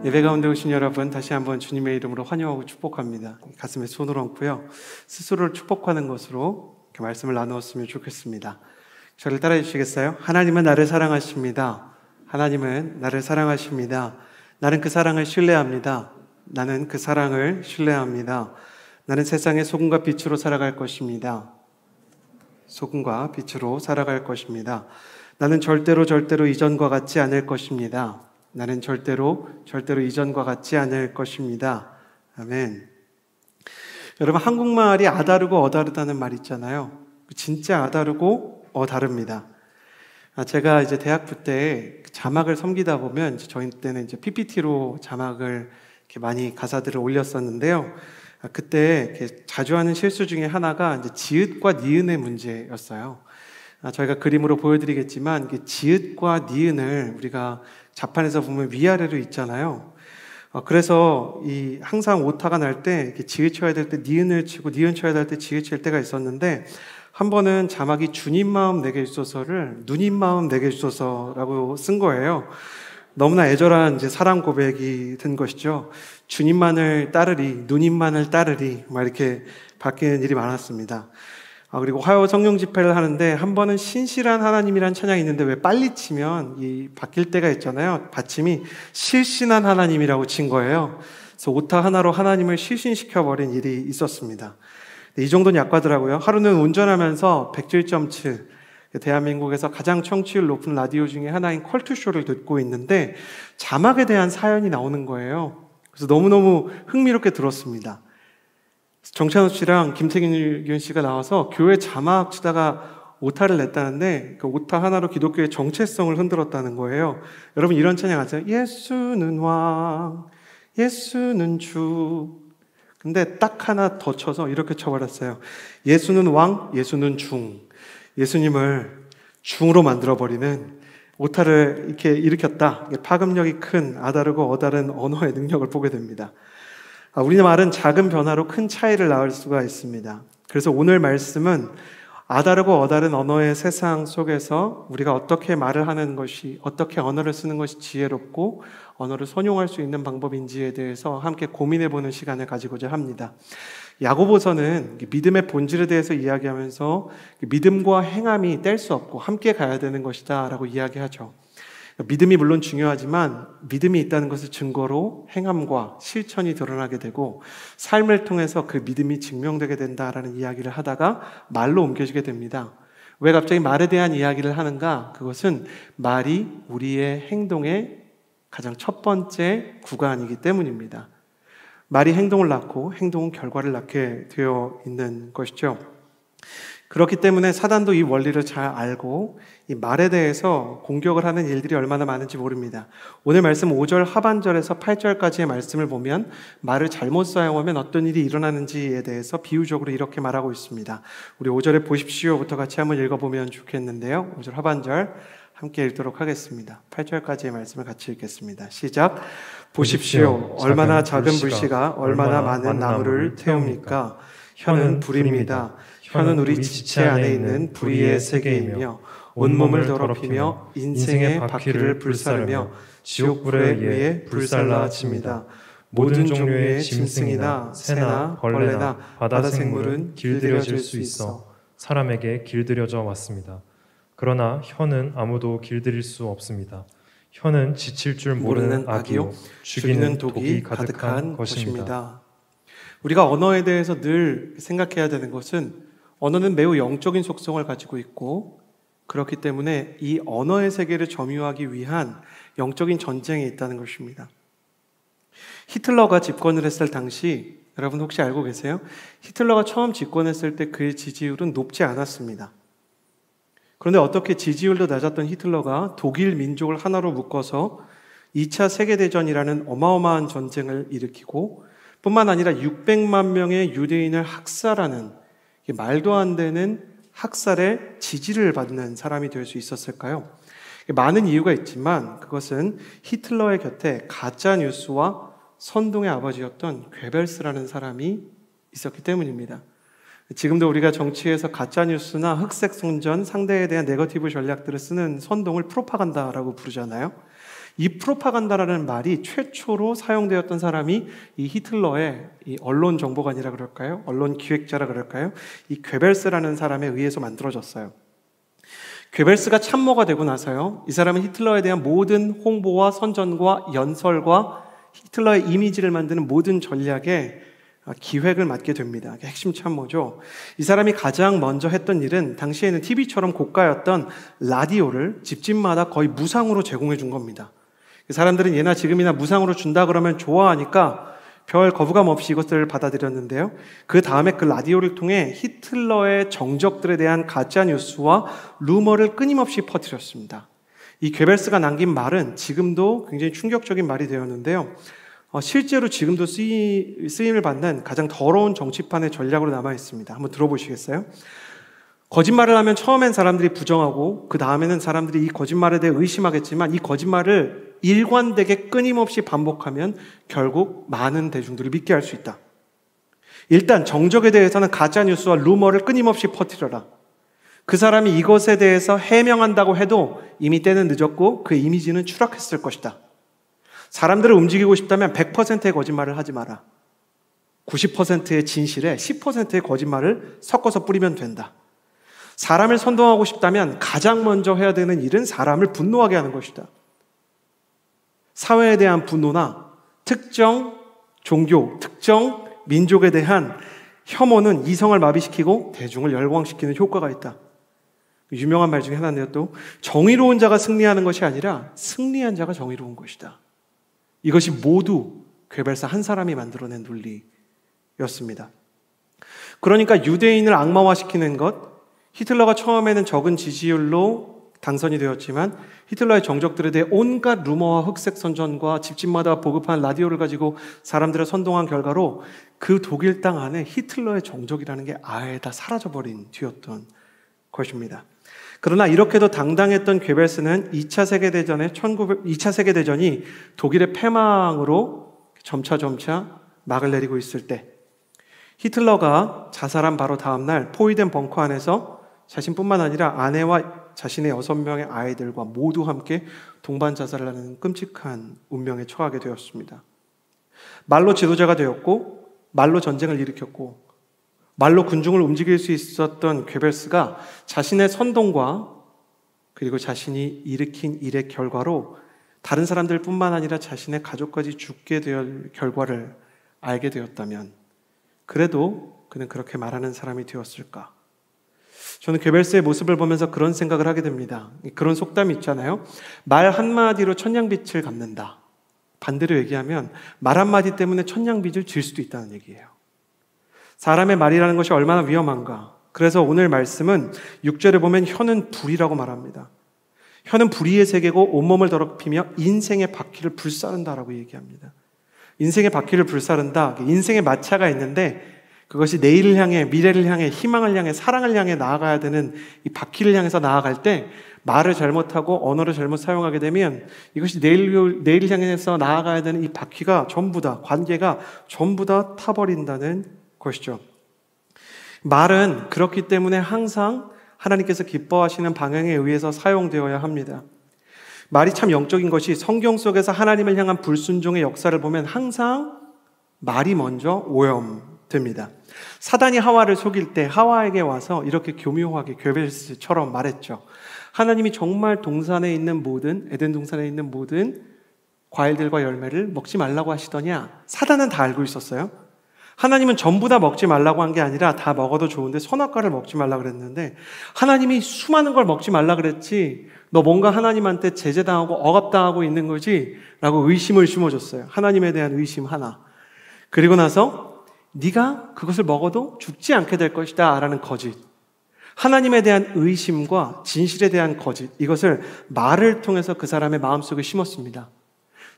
예배 가운데 오신 여러분, 다시 한번 주님의 이름으로 환영하고 축복합니다. 가슴에 손을 얹고요, 스스로를 축복하는 것으로 이렇게 말씀을 나누었으면 좋겠습니다. 저를 따라해 주시겠어요? 하나님은 나를 사랑하십니다. 하나님은 나를 사랑하십니다. 나는 그 사랑을 신뢰합니다. 나는 그 사랑을 신뢰합니다. 나는 세상의 소금과 빛으로 살아갈 것입니다. 소금과 빛으로 살아갈 것입니다. 나는 절대로 이전과 같지 않을 것입니다. 나는 절대로 이전과 같지 않을 것입니다. 아멘. 여러분, 한국말이 아다르고 어다르다는 말 있잖아요. 진짜 아다르고 어다릅니다. 제가 이제 대학부 때 자막을 섬기다 보면 저희 때는 이제 PPT로 자막을 이렇게 많이 가사들을 올렸었는데요. 그때 이렇게 자주 하는 실수 중에 하나가 이제 지읒과 니은의 문제였어요. 저희가 그림으로 보여드리겠지만 지읒과 니은을 우리가 자판에서 보면 위아래로 있잖아요. 그래서 항상 오타가 날 때 지읒 쳐야 될 때 니은을 치고 니은 쳐야 될 때 지읒 칠 때가 있었는데, 한 번은 자막이 주님 마음 내게 주소서를 누님 마음 내게 주소서라고 쓴 거예요. 너무나 애절한 이제 사랑 고백이 된 것이죠. 주님만을 따르리, 누님만을 따르리, 막 이렇게 바뀌는 일이 많았습니다. 그리고 화요 성령 집회를 하는데 한 번은 신실한 하나님이란 찬양이 있는데 왜 빨리 치면 바뀔 때가 있잖아요. 받침이 실신한 하나님이라고 친 거예요. 그래서 오타 하나로 하나님을 실신시켜버린 일이 있었습니다. 이 정도는 약하더라고요. 하루는 운전하면서 107.7 대한민국에서 가장 청취율 높은 라디오 중에 하나인 컬투쇼를 듣고 있는데 자막에 대한 사연이 나오는 거예요. 그래서 너무너무 흥미롭게 들었습니다. 정찬호 씨랑 김태균 씨가 나와서 교회 자막 치다가 오타를 냈다는데 그 오타 하나로 기독교의 정체성을 흔들었다는 거예요. 여러분, 이런 찬양 아세요? 예수는 왕, 예수는 주. 근데 딱 하나 더 쳐서 이렇게 쳐버렸어요. 예수는 왕, 예수는 중. 예수님을 중으로 만들어버리는 오타를 이렇게 일으켰다. 파급력이 큰 아다르고 어다른 언어의 능력을 보게 됩니다. 우리말은 작은 변화로 큰 차이를 낳을 수가 있습니다. 그래서 오늘 말씀은 아다르고 어다른 언어의 세상 속에서 우리가 어떻게 말을 하는 것이, 어떻게 언어를 쓰는 것이 지혜롭고 언어를 선용할 수 있는 방법인지에 대해서 함께 고민해보는 시간을 가지고자 합니다. 야고보서는 믿음의 본질에 대해서 이야기하면서 믿음과 행함이 뗄 수 없고 함께 가야 되는 것이다 라고 이야기하죠. 믿음이 물론 중요하지만 믿음이 있다는 것을 증거로 행함과 실천이 드러나게 되고 삶을 통해서 그 믿음이 증명되게 된다라는 이야기를 하다가 말로 옮겨지게 됩니다. 왜 갑자기 말에 대한 이야기를 하는가? 그것은 말이 우리의 행동의 가장 첫 번째 구간이기 때문입니다. 말이 행동을 낳고 행동은 결과를 낳게 되어 있는 것이죠. 그렇기 때문에 사단도 이 원리를 잘 알고 이 말에 대해서 공격을 하는 일들이 얼마나 많은지 모릅니다. 오늘 말씀 5절 하반절에서 8절까지의 말씀을 보면 말을 잘못 사용하면 어떤 일이 일어나는지에 대해서 비유적으로 이렇게 말하고 있습니다. 우리 5절에 보십시오부터 같이 한번 읽어보면 좋겠는데요. 5절 하반절 함께 읽도록 하겠습니다. 8절까지의 말씀을 같이 읽겠습니다. 시작. 보십시오. 얼마나 작은 불씨가 얼마나 많은 나무를 태웁니까? 혀는 불입니다. 혀는 우리 지체 안에 있는 불의의 세계이며 온몸을 더럽히며 인생의 바퀴를 불사르며 지옥불에 의해 불살라집니다. 모든 종류의 짐승이나 새나 벌레나 바다 생물은 길들여질 수 있어 사람에게 길들여져 왔습니다. 그러나 혀는 아무도 길들일 수 없습니다. 혀는 지칠 줄 모르는 악이요 죽이는 독이 가득한 것입니다. 우리가 언어에 대해서 늘 생각해야 되는 것은 언어는 매우 영적인 속성을 가지고 있고 그렇기 때문에 이 언어의 세계를 점유하기 위한 영적인 전쟁에 있다는 것입니다. 히틀러가 집권을 했을 당시 여러분 혹시 알고 계세요? 히틀러가 처음 집권했을 때 그의 지지율은 높지 않았습니다. 그런데 어떻게 지지율도 낮았던 히틀러가 독일 민족을 하나로 묶어서 2차 세계대전이라는 어마어마한 전쟁을 일으키고 뿐만 아니라 600만 명의 유대인을 학살하는 말도 안 되는 학살의 지지를 받는 사람이 될 수 있었을까요? 많은 이유가 있지만 그것은 히틀러의 곁에 가짜 뉴스와 선동의 아버지였던 괴벨스라는 사람이 있었기 때문입니다. 지금도 우리가 정치에서 가짜 뉴스나 흑색 선전, 상대에 대한 네거티브 전략들을 쓰는 선동을 프로파간다라고 부르잖아요. 이 프로파간다라는 말이 최초로 사용되었던 사람이 이 히틀러의 이 언론 정보관이라 그럴까요? 언론 기획자라 그럴까요? 이 괴벨스라는 사람에 의해서 만들어졌어요. 괴벨스가 참모가 되고 나서요, 이 사람은 히틀러에 대한 모든 홍보와 선전과 연설과 히틀러의 이미지를 만드는 모든 전략에 기획을 맡게 됩니다. 핵심 참모죠. 이 사람이 가장 먼저 했던 일은 당시에는 TV처럼 고가였던 라디오를 집집마다 거의 무상으로 제공해 준 겁니다. 사람들은 예나 지금이나 무상으로 준다 그러면 좋아하니까 별 거부감 없이 이것들을 받아들였는데요. 그 다음에 그 라디오를 통해 히틀러의 정적들에 대한 가짜뉴스와 루머를 끊임없이 퍼뜨렸습니다. 이 괴벨스가 남긴 말은 지금도 굉장히 충격적인 말이 되었는데요. 실제로 지금도 쓰임을 받는 가장 더러운 정치판의 전략으로 남아 있습니다. 한번 들어보시겠어요? 거짓말을 하면 처음엔 사람들이 부정하고 그 다음에는 사람들이 이 거짓말에 대해 의심하겠지만 이 거짓말을 일관되게 끊임없이 반복하면 결국 많은 대중들이 믿게 할 수 있다. 일단 정적에 대해서는 가짜뉴스와 루머를 끊임없이 퍼뜨려라. 그 사람이 이것에 대해서 해명한다고 해도 이미 때는 늦었고 그 이미지는 추락했을 것이다. 사람들을 움직이고 싶다면 100%의 거짓말을 하지 마라. 90%의 진실에 10%의 거짓말을 섞어서 뿌리면 된다. 사람을 선동하고 싶다면 가장 먼저 해야 되는 일은 사람을 분노하게 하는 것이다. 사회에 대한 분노나 특정 종교, 특정 민족에 대한 혐오는 이성을 마비시키고 대중을 열광시키는 효과가 있다. 유명한 말 중에 하나인데요. 또 정의로운 자가 승리하는 것이 아니라 승리한 자가 정의로운 것이다. 이것이 모두 괴벨사 한 사람이 만들어낸 논리였습니다. 그러니까 유대인을 악마화시키는 것, 히틀러가 처음에는 적은 지지율로 당선이 되었지만 히틀러의 정적들에 대해 온갖 루머와 흑색 선전과 집집마다 보급한 라디오를 가지고 사람들을 선동한 결과로 그 독일 땅 안에 히틀러의 정적이라는 게 아예 다 사라져버린 뒤였던 것입니다. 그러나 이렇게도 당당했던 괴벨스는 2차 세계대전이 독일의 패망으로 점차 막을 내리고 있을 때 히틀러가 자살한 바로 다음 날 포위된 벙커 안에서 자신뿐만 아니라 아내와 자신의 6명의 아이들과 모두 함께 동반 자살을 하는 끔찍한 운명에 처하게 되었습니다. 말로 지도자가 되었고 말로 전쟁을 일으켰고 말로 군중을 움직일 수 있었던 괴벨스가 자신의 선동과 그리고 자신이 일으킨 일의 결과로 다른 사람들뿐만 아니라 자신의 가족까지 죽게 될 결과를 알게 되었다면 그래도 그는 그렇게 말하는 사람이 되었을까? 저는 괴벨스의 모습을 보면서 그런 생각을 하게 됩니다. 그런 속담이 있잖아요. 말 한마디로 천냥빚을 갚는다. 반대로 얘기하면 말 한마디 때문에 천냥빚을 질 수도 있다는 얘기예요. 사람의 말이라는 것이 얼마나 위험한가. 그래서 오늘 말씀은 6절에 보면 혀는 불이라고 말합니다. 혀는 불의의 세계고 온몸을 더럽히며 인생의 바퀴를 불사른다라고 얘기합니다. 인생의 바퀴를 불사른다. 인생의 마차가 있는데 그것이 내일을 향해, 미래를 향해, 희망을 향해, 사랑을 향해 나아가야 되는 이 바퀴를 향해서 나아갈 때 말을 잘못하고 언어를 잘못 사용하게 되면 이것이 내일을 향해서 나아가야 되는 이 바퀴가 전부 다, 관계가 전부 다 타버린다는 것이죠. 말은 그렇기 때문에 항상 하나님께서 기뻐하시는 방향에 의해서 사용되어야 합니다. 말이 참 영적인 것이 성경 속에서 하나님을 향한 불순종의 역사를 보면 항상 말이 먼저 오염됩니다. 사단이 하와를 속일 때 하와에게 와서 이렇게 교묘하게 괴벨스처럼 말했죠. 하나님이 정말 동산에 있는 모든, 에덴 동산에 있는 모든 과일들과 열매를 먹지 말라고 하시더냐? 사단은 다 알고 있었어요. 하나님은 전부 다 먹지 말라고 한 게 아니라 다 먹어도 좋은데 선악과를 먹지 말라고 그랬는데 하나님이 수많은 걸 먹지 말라고 그랬지 너 뭔가 하나님한테 제재당하고 억압당하고 있는 거지? 라고 의심을 심어줬어요. 하나님에 대한 의심 하나. 그리고 나서 네가 그것을 먹어도 죽지 않게 될 것이다 라는 거짓. 하나님에 대한 의심과 진실에 대한 거짓, 이것을 말을 통해서 그 사람의 마음속에 심었습니다.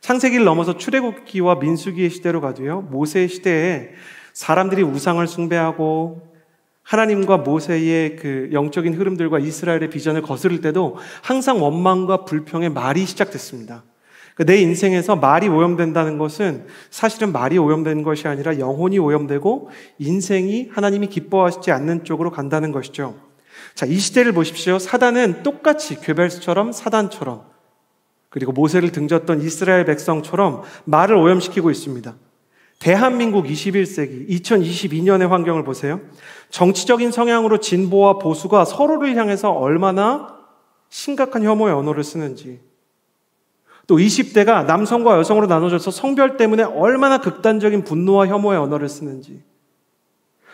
창세기를 넘어서 출애굽기와 민수기의 시대로 가도요, 모세의 시대에 사람들이 우상을 숭배하고 하나님과 모세의 그 영적인 흐름들과 이스라엘의 비전을 거스를 때도 항상 원망과 불평의 말이 시작됐습니다. 내 인생에서 말이 오염된다는 것은 사실은 말이 오염된 것이 아니라 영혼이 오염되고 인생이 하나님이 기뻐하시지 않는 쪽으로 간다는 것이죠. 자, 이 시대를 보십시오. 사단은 똑같이 괴벨스처럼 사단처럼 그리고 모세를 등졌던 이스라엘 백성처럼 말을 오염시키고 있습니다. 대한민국 21세기 2022년의 환경을 보세요. 정치적인 성향으로 진보와 보수가 서로를 향해서 얼마나 심각한 혐오의 언어를 쓰는지, 또 20대가 남성과 여성으로 나눠져서 성별 때문에 얼마나 극단적인 분노와 혐오의 언어를 쓰는지,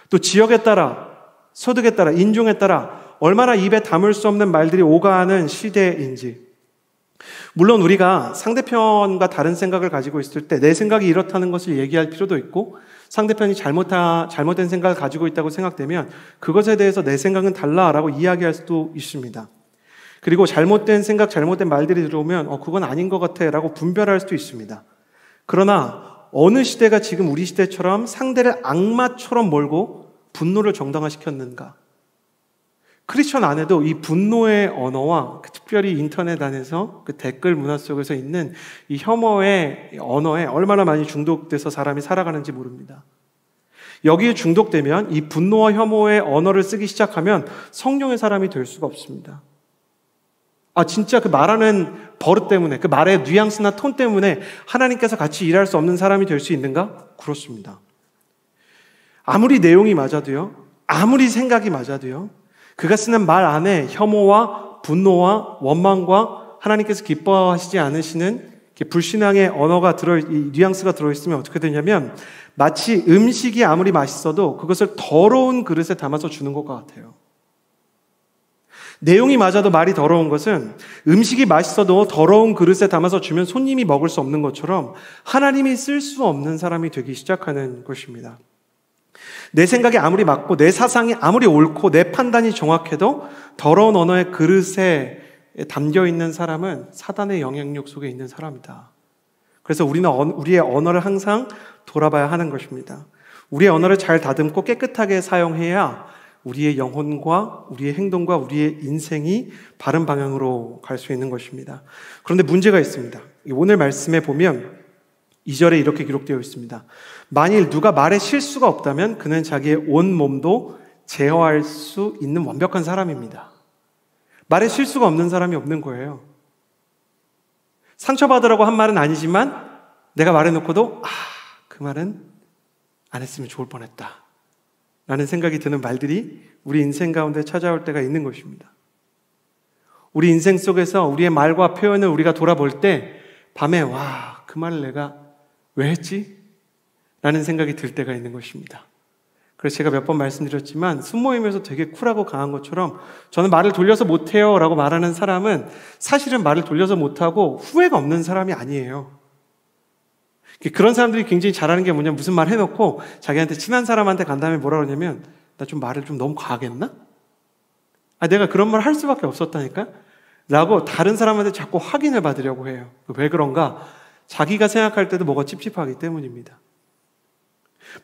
또 지역에 따라, 소득에 따라, 인종에 따라 얼마나 입에 담을 수 없는 말들이 오가는 시대인지. 물론 우리가 상대편과 다른 생각을 가지고 있을 때 내 생각이 이렇다는 것을 얘기할 필요도 있고, 상대편이 잘못된 생각을 가지고 있다고 생각되면 그것에 대해서 내 생각은 달라라고 이야기할 수도 있습니다. 그리고 잘못된 생각, 잘못된 말들이 들어오면 그건 아닌 것 같아 라고 분별할 수도 있습니다. 그러나 어느 시대가 지금 우리 시대처럼 상대를 악마처럼 몰고 분노를 정당화시켰는가? 크리스천 안에도 이 분노의 언어와 특별히 인터넷 안에서 그 댓글 문화 속에서 있는 이 혐오의 언어에 얼마나 많이 중독돼서 사람이 살아가는지 모릅니다. 여기에 중독되면 이 분노와 혐오의 언어를 쓰기 시작하면 성령의 사람이 될 수가 없습니다. 진짜 그 말하는 버릇 때문에, 그 말의 뉘앙스나 톤 때문에 하나님께서 같이 일할 수 없는 사람이 될 수 있는가? 그렇습니다. 아무리 내용이 맞아도요, 아무리 생각이 맞아도요, 그가 쓰는 말 안에 혐오와 분노와 원망과 하나님께서 기뻐하시지 않으시는 불신앙의 언어가 이 뉘앙스가 들어있으면 어떻게 되냐면 마치 음식이 아무리 맛있어도 그것을 더러운 그릇에 담아서 주는 것과 같아요. 내용이 맞아도 말이 더러운 것은 음식이 맛있어도 더러운 그릇에 담아서 주면 손님이 먹을 수 없는 것처럼 하나님이 쓸 수 없는 사람이 되기 시작하는 것입니다. 내 생각이 아무리 맞고 내 사상이 아무리 옳고 내 판단이 정확해도 더러운 언어의 그릇에 담겨있는 사람은 사단의 영향력 속에 있는 사람이다. 그래서 우리는 우리의 언어를 항상 돌아봐야 하는 것입니다. 우리의 언어를 잘 다듬고 깨끗하게 사용해야 우리의 영혼과 우리의 행동과 우리의 인생이 바른 방향으로 갈 수 있는 것입니다. 그런데 문제가 있습니다. 오늘 말씀에 보면 2절에 이렇게 기록되어 있습니다. 만일 누가 말에 실수가 없다면 그는 자기의 온 몸도 제어할 수 있는 완벽한 사람입니다. 말에 실수가 없는 사람이 없는 거예요. 상처받으라고 한 말은 아니지만 내가 말해놓고도 그 말은 안 했으면 좋을 뻔했다 라는 생각이 드는 말들이 우리 인생 가운데 찾아올 때가 있는 것입니다. 우리 인생 속에서 우리의 말과 표현을 우리가 돌아볼 때 밤에 그 말을 내가 왜 했지? 라는 생각이 들 때가 있는 것입니다. 그래서 제가 몇 번 말씀드렸지만 순모임에서 되게 쿨하고 강한 것처럼 저는 말을 돌려서 못해요 라고 말하는 사람은 사실은 말을 돌려서 못하고 후회가 없는 사람이 아니에요. 그런 사람들이 굉장히 잘하는 게 뭐냐면 무슨 말 해놓고 자기한테 친한 사람한테 간 다음에 뭐라 그러냐면 나 좀 말을 좀 너무 과하게 했나? 내가 그런 말 할 수밖에 없었다니까? 라고 다른 사람한테 자꾸 확인을 받으려고 해요. 왜 그런가? 자기가 생각할 때도 뭐가 찝찝하기 때문입니다.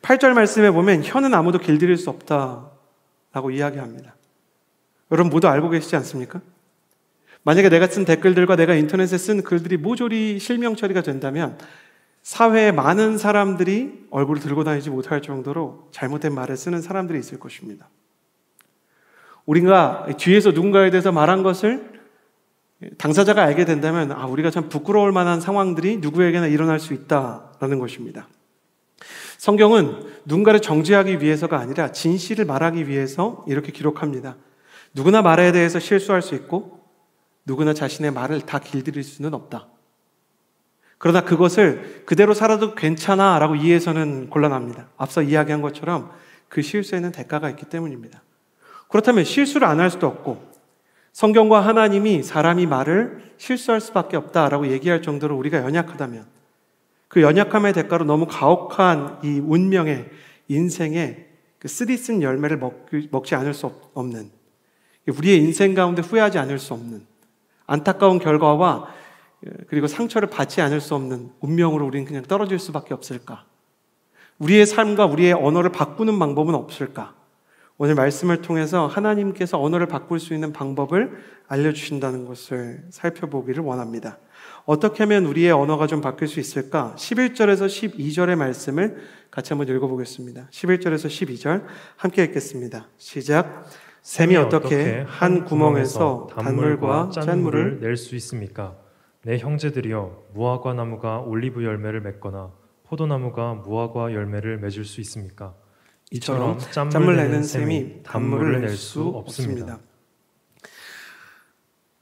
8절 말씀에 보면 혀는 아무도 길들일 수 없다라고 이야기합니다. 여러분 모두 알고 계시지 않습니까? 만약에 내가 쓴 댓글들과 내가 인터넷에 쓴 글들이 모조리 실명 처리가 된다면 사회에 많은 사람들이 얼굴을 들고 다니지 못할 정도로 잘못된 말을 쓰는 사람들이 있을 것입니다. 우리가 뒤에서 누군가에 대해서 말한 것을 당사자가 알게 된다면 우리가 참 부끄러울 만한 상황들이 누구에게나 일어날 수 있다라는 것입니다. 성경은 누군가를 정죄하기 위해서가 아니라 진실을 말하기 위해서 이렇게 기록합니다. 누구나 말에 대해서 실수할 수 있고 누구나 자신의 말을 다 길들일 수는 없다. 그러나 그것을 그대로 살아도 괜찮아 라고 이해해서는 곤란합니다. 앞서 이야기한 것처럼 그 실수에는 대가가 있기 때문입니다. 그렇다면 실수를 안 할 수도 없고 성경과 하나님이 사람이 말을 실수할 수밖에 없다라고 얘기할 정도로 우리가 연약하다면 그 연약함의 대가로 너무 가혹한 이 운명의 인생의 그 쓰디쓴 열매를 먹지 않을 수 없는, 우리의 인생 가운데 후회하지 않을 수 없는 안타까운 결과와 그리고 상처를 받지 않을 수 없는 운명으로 우리는 그냥 떨어질 수밖에 없을까? 우리의 삶과 우리의 언어를 바꾸는 방법은 없을까? 오늘 말씀을 통해서 하나님께서 언어를 바꿀 수 있는 방법을 알려주신다는 것을 살펴보기를 원합니다. 어떻게 하면 우리의 언어가 좀 바뀔 수 있을까? 11절에서 12절의 말씀을 같이 한번 읽어보겠습니다. 11절에서 12절 함께 읽겠습니다. 시작. 샘이 어떻게 한 구멍에서 단물과 짠물을 낼 수 있습니까? 내 형제들이여, 무화과 나무가 올리브 열매를 맺거나 포도나무가 무화과 열매를 맺을 수 있습니까? 이처럼 짠물 내는 샘이 단물을 낼 수 없습니다.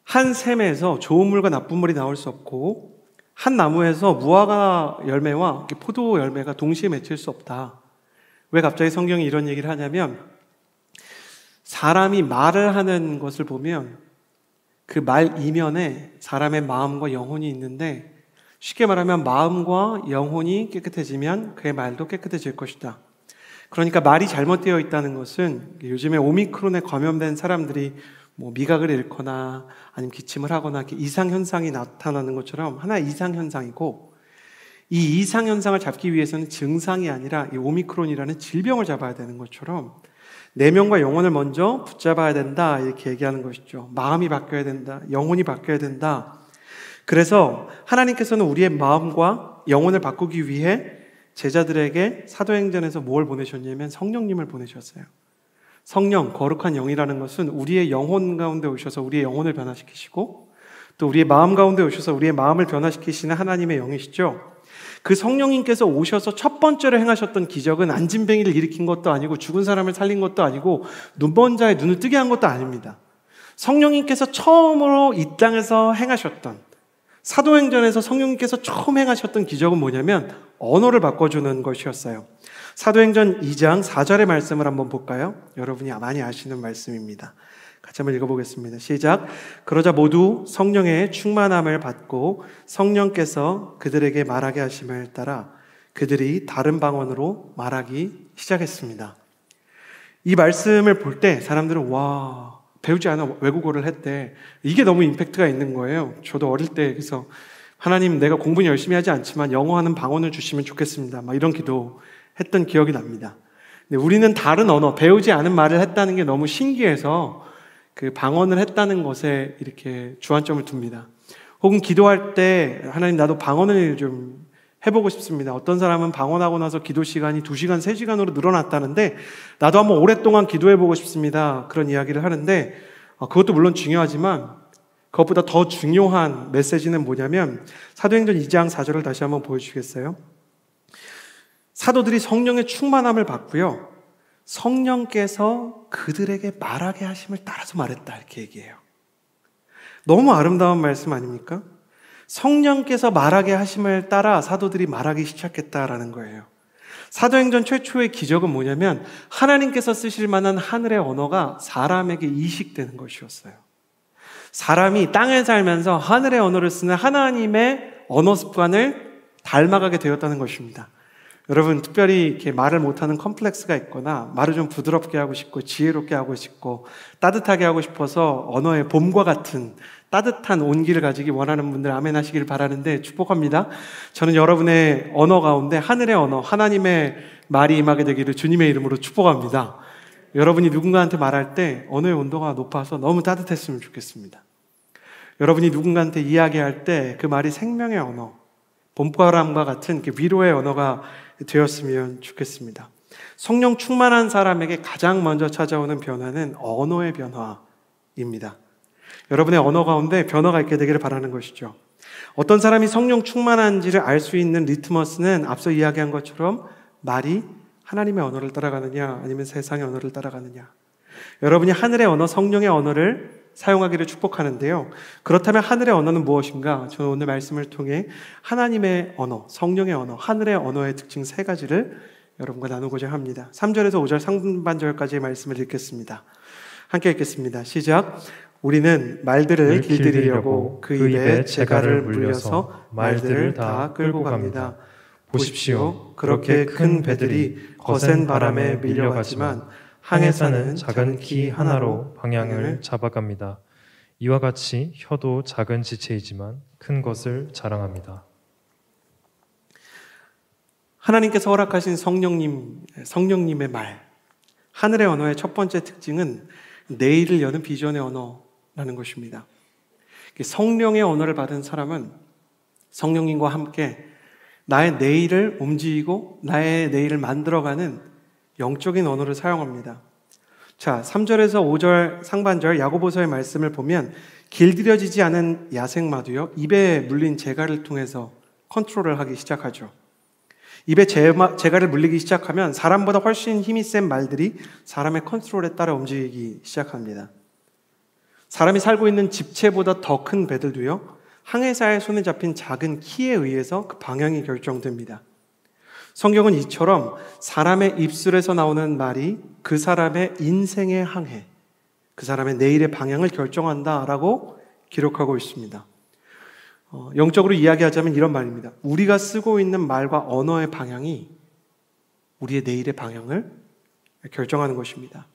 한 샘에서 좋은 물과 나쁜 물이 나올 수 없고, 한 나무에서 무화과 열매와 포도 열매가 동시에 맺힐 수 없다. 왜 갑자기 성경이 이런 얘기를 하냐면, 사람이 말을 하는 것을 보면 그 말 이면에 사람의 마음과 영혼이 있는데, 쉽게 말하면 마음과 영혼이 깨끗해지면 그의 말도 깨끗해질 것이다. 그러니까 말이 잘못되어 있다는 것은, 요즘에 오미크론에 감염된 사람들이 미각을 잃거나 아니면 기침을 하거나 이렇게 이상현상이 나타나는 것처럼 하나의 이상현상이고, 이 이상현상을 잡기 위해서는 증상이 아니라 이 오미크론이라는 질병을 잡아야 되는 것처럼 내면과 영혼을 먼저 붙잡아야 된다, 이렇게 얘기하는 것이죠. 마음이 바뀌어야 된다, 영혼이 바뀌어야 된다. 그래서 하나님께서는 우리의 마음과 영혼을 바꾸기 위해 제자들에게 사도행전에서 뭘 보내셨냐면 성령님을 보내셨어요. 성령, 거룩한 영이라는 것은 우리의 영혼 가운데 오셔서 우리의 영혼을 변화시키시고, 또 우리의 마음 가운데 오셔서 우리의 마음을 변화시키시는 하나님의 영이시죠. 그 성령님께서 오셔서 첫 번째로 행하셨던 기적은 안진뱅이를 일으킨 것도 아니고 죽은 사람을 살린 것도 아니고 눈먼 자의 눈을 뜨게 한 것도 아닙니다. 성령님께서 처음으로 이 땅에서 행하셨던, 사도행전에서 성령님께서 처음 행하셨던 기적은 뭐냐면 언어를 바꿔주는 것이었어요. 사도행전 2장 4절의 말씀을 한번 볼까요? 여러분이 많이 아시는 말씀입니다. 같이 한번 읽어보겠습니다. 시작. 그러자 모두 성령의 충만함을 받고 성령께서 그들에게 말하게 하심을 따라 그들이 다른 방언으로 말하기 시작했습니다. 이 말씀을 볼 때 사람들은 와, 배우지 않아 외국어를 했대. 이게 너무 임팩트가 있는 거예요. 저도 어릴 때 그래서 하나님, 내가 공부는 열심히 하지 않지만 영어하는 방언을 주시면 좋겠습니다, 막 이런 기도 했던 기억이 납니다. 근데 우리는 다른 언어, 배우지 않은 말을 했다는 게 너무 신기해서 그 방언을 했다는 것에 이렇게 주안점을 둡니다. 혹은 기도할 때 하나님, 나도 방언을 좀 해보고 싶습니다. 어떤 사람은 방언하고 나서 기도 시간이 2시간, 3시간으로 늘어났다는데 나도 한번 오랫동안 기도해보고 싶습니다, 그런 이야기를 하는데, 그것도 물론 중요하지만 그것보다 더 중요한 메시지는 뭐냐면 사도행전 2장 4절을 다시 한번 보여주시겠어요? 사도들이 성령의 충만함을 받고요, 성령께서 그들에게 말하게 하심을 따라서 말했다, 이렇게 얘기해요. 너무 아름다운 말씀 아닙니까? 성령께서 말하게 하심을 따라 사도들이 말하기 시작했다라는 거예요. 사도행전 최초의 기적은 뭐냐면 하나님께서 쓰실 만한 하늘의 언어가 사람에게 이식되는 것이었어요. 사람이 땅에 살면서 하늘의 언어를 쓰는 하나님의 언어 습관을 닮아가게 되었다는 것입니다. 여러분, 특별히 이렇게 말을 못하는 컴플렉스가 있거나 말을 좀 부드럽게 하고 싶고 지혜롭게 하고 싶고 따뜻하게 하고 싶어서 언어의 봄과 같은 따뜻한 온기를 가지기 원하는 분들 아멘 하시길 바라는데 축복합니다. 저는 여러분의 언어 가운데 하늘의 언어, 하나님의 말이 임하게 되기를 주님의 이름으로 축복합니다. 여러분이 누군가한테 말할 때 언어의 온도가 높아서 너무 따뜻했으면 좋겠습니다. 여러분이 누군가한테 이야기할 때 그 말이 생명의 언어, 봄바람과 같은 위로의 언어가 되었으면 좋겠습니다. 성령 충만한 사람에게 가장 먼저 찾아오는 변화는 언어의 변화입니다. 여러분의 언어 가운데 변화가 있게 되기를 바라는 것이죠. 어떤 사람이 성령 충만한지를 알 수 있는 리트머스는 앞서 이야기한 것처럼 말이 하나님의 언어를 따라가느냐 아니면 세상의 언어를 따라가느냐. 여러분이 하늘의 언어, 성령의 언어를 사용하기를 축복하는데요. 그렇다면 하늘의 언어는 무엇인가? 저는 오늘 말씀을 통해 하나님의 언어, 성령의 언어, 하늘의 언어의 특징 3가지를 여러분과 나누고자 합니다. 3절에서 5절 상반절까지의 말씀을 읽겠습니다. 함께 읽겠습니다. 시작. 우리는 말들을 길들이려고 그 입에 재갈을 물려서 말들을 다 끌고 갑니다. 보십시오. 그렇게 큰 배들이 거센 바람에 밀려가지만 항해 사는 작은 키 하나로 방향을 잡아갑니다. 이와 같이 혀도 작은 지체이지만 큰 것을 자랑합니다. 하나님께서 허락하신 성령님의 말, 하늘의 언어의 첫 번째 특징은 내일을 여는 비전의 언어라는 것입니다. 성령의 언어를 받은 사람은 성령님과 함께 나의 내일을 움직이고 나의 내일을 만들어가는 영적인 언어를 사용합니다. 자, 3절에서 5절 상반절 야고보서의 말씀을 보면 길들여지지 않은 야생마도요, 입에 물린 재갈을 통해서 컨트롤을 하기 시작하죠. 입에 재갈을 물리기 시작하면 사람보다 훨씬 힘이 센 말들이 사람의 컨트롤에 따라 움직이기 시작합니다. 사람이 살고 있는 집채보다 더 큰 배들도요, 항해사의 손에 잡힌 작은 키에 의해서 그 방향이 결정됩니다. 성경은 이처럼 사람의 입술에서 나오는 말이 그 사람의 인생의 항해, 그 사람의 내일의 방향을 결정한다라고 기록하고 있습니다. 영적으로 이야기하자면 이런 말입니다. 우리가 쓰고 있는 말과 언어의 방향이 우리의 내일의 방향을 결정하는 것입니다.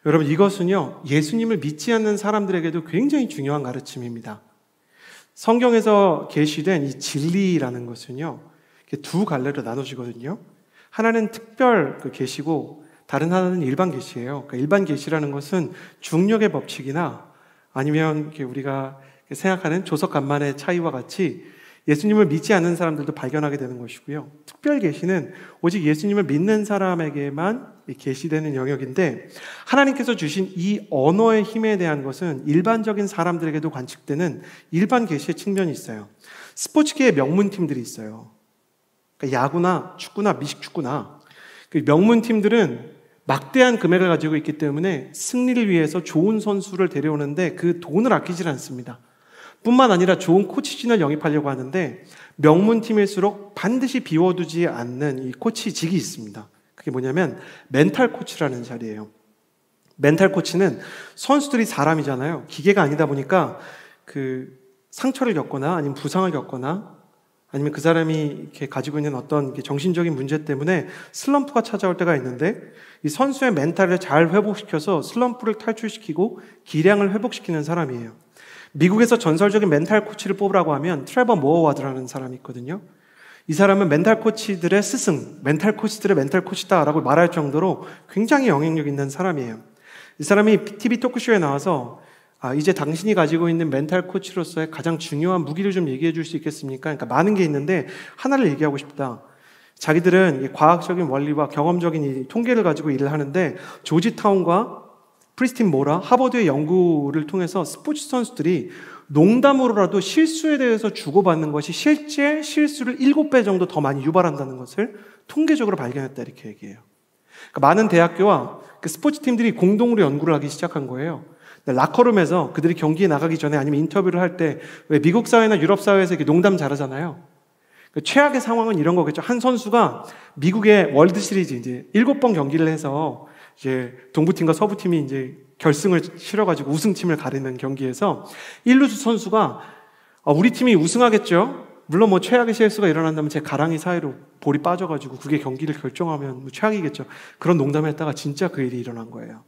여러분, 이것은요, 예수님을 믿지 않는 사람들에게도 굉장히 중요한 가르침입니다. 성경에서 계시된 이 진리라는 것은요, 두 갈래로 나눠지거든요. 하나는 특별 계시고 다른 하나는 일반 계시예요. 그러니까 일반 계시라는 것은 중력의 법칙이나 아니면 우리가 생각하는 조석간만의 차이와 같이 예수님을 믿지 않는 사람들도 발견하게 되는 것이고요. 특별 계시는 오직 예수님을 믿는 사람에게만 계시되는 영역인데, 하나님께서 주신 이 언어의 힘에 대한 것은 일반적인 사람들에게도 관측되는 일반 계시의 측면이 있어요. 스포츠계의 명문팀들이 있어요. 그러니까 야구나 축구나 미식축구나 그 명문팀들은 막대한 금액을 가지고 있기 때문에 승리를 위해서 좋은 선수를 데려오는데 그 돈을 아끼질 않습니다. 뿐만 아니라 좋은 코치진을 영입하려고 하는데 명문팀일수록 반드시 비워두지 않는 이 코치직이 있습니다. 그게 뭐냐면 멘탈 코치라는 자리예요. 멘탈 코치는 선수들이 사람이잖아요. 기계가 아니다 보니까 그 상처를 겪거나 아니면 부상을 겪거나 아니면 그 사람이 이렇게 가지고 있는 어떤 정신적인 문제 때문에 슬럼프가 찾아올 때가 있는데 이 선수의 멘탈을 잘 회복시켜서 슬럼프를 탈출시키고 기량을 회복시키는 사람이에요. 미국에서 전설적인 멘탈 코치를 뽑으라고 하면 트레버 모어와드라는 사람이 있거든요. 이 사람은 멘탈 코치들의 스승, 멘탈 코치들의 멘탈 코치다라고 말할 정도로 굉장히 영향력 있는 사람이에요. 이 사람이 TV 토크쇼에 나와서 이제 당신이 가지고 있는 멘탈 코치로서의 가장 중요한 무기를 좀 얘기해 줄 수 있겠습니까? 그러니까 많은 게 있는데 하나를 얘기하고 싶다. 자기들은 과학적인 원리와 경험적인 이 통계를 가지고 일을 하는데 조지타운과 프리스틴 모라, 하버드의 연구를 통해서 스포츠 선수들이 농담으로라도 실수에 대해서 주고받는 것이 실제 실수를 7배 정도 더 많이 유발한다는 것을 통계적으로 발견했다, 이렇게 얘기해요. 그러니까 많은 대학교와 그 스포츠 팀들이 공동으로 연구를 하기 시작한 거예요. 라커룸에서 그들이 경기에 나가기 전에 아니면 인터뷰를 할 때 왜 미국 사회나 유럽 사회에서 이렇게 농담 잘하잖아요. 최악의 상황은 이런 거겠죠. 한 선수가 미국의 월드 시리즈 이제 7번 경기를 해서 이제 동부팀과 서부팀이 이제 결승을 치러가지고 우승팀을 가리는 경기에서 1루수 선수가 우리 팀이 우승하겠죠. 물론 뭐 최악의 실수가 일어난다면 제 가랑이 사이로 볼이 빠져가지고 그게 경기를 결정하면 뭐 최악이겠죠. 그런 농담을 했다가 진짜 그 일이 일어난 거예요.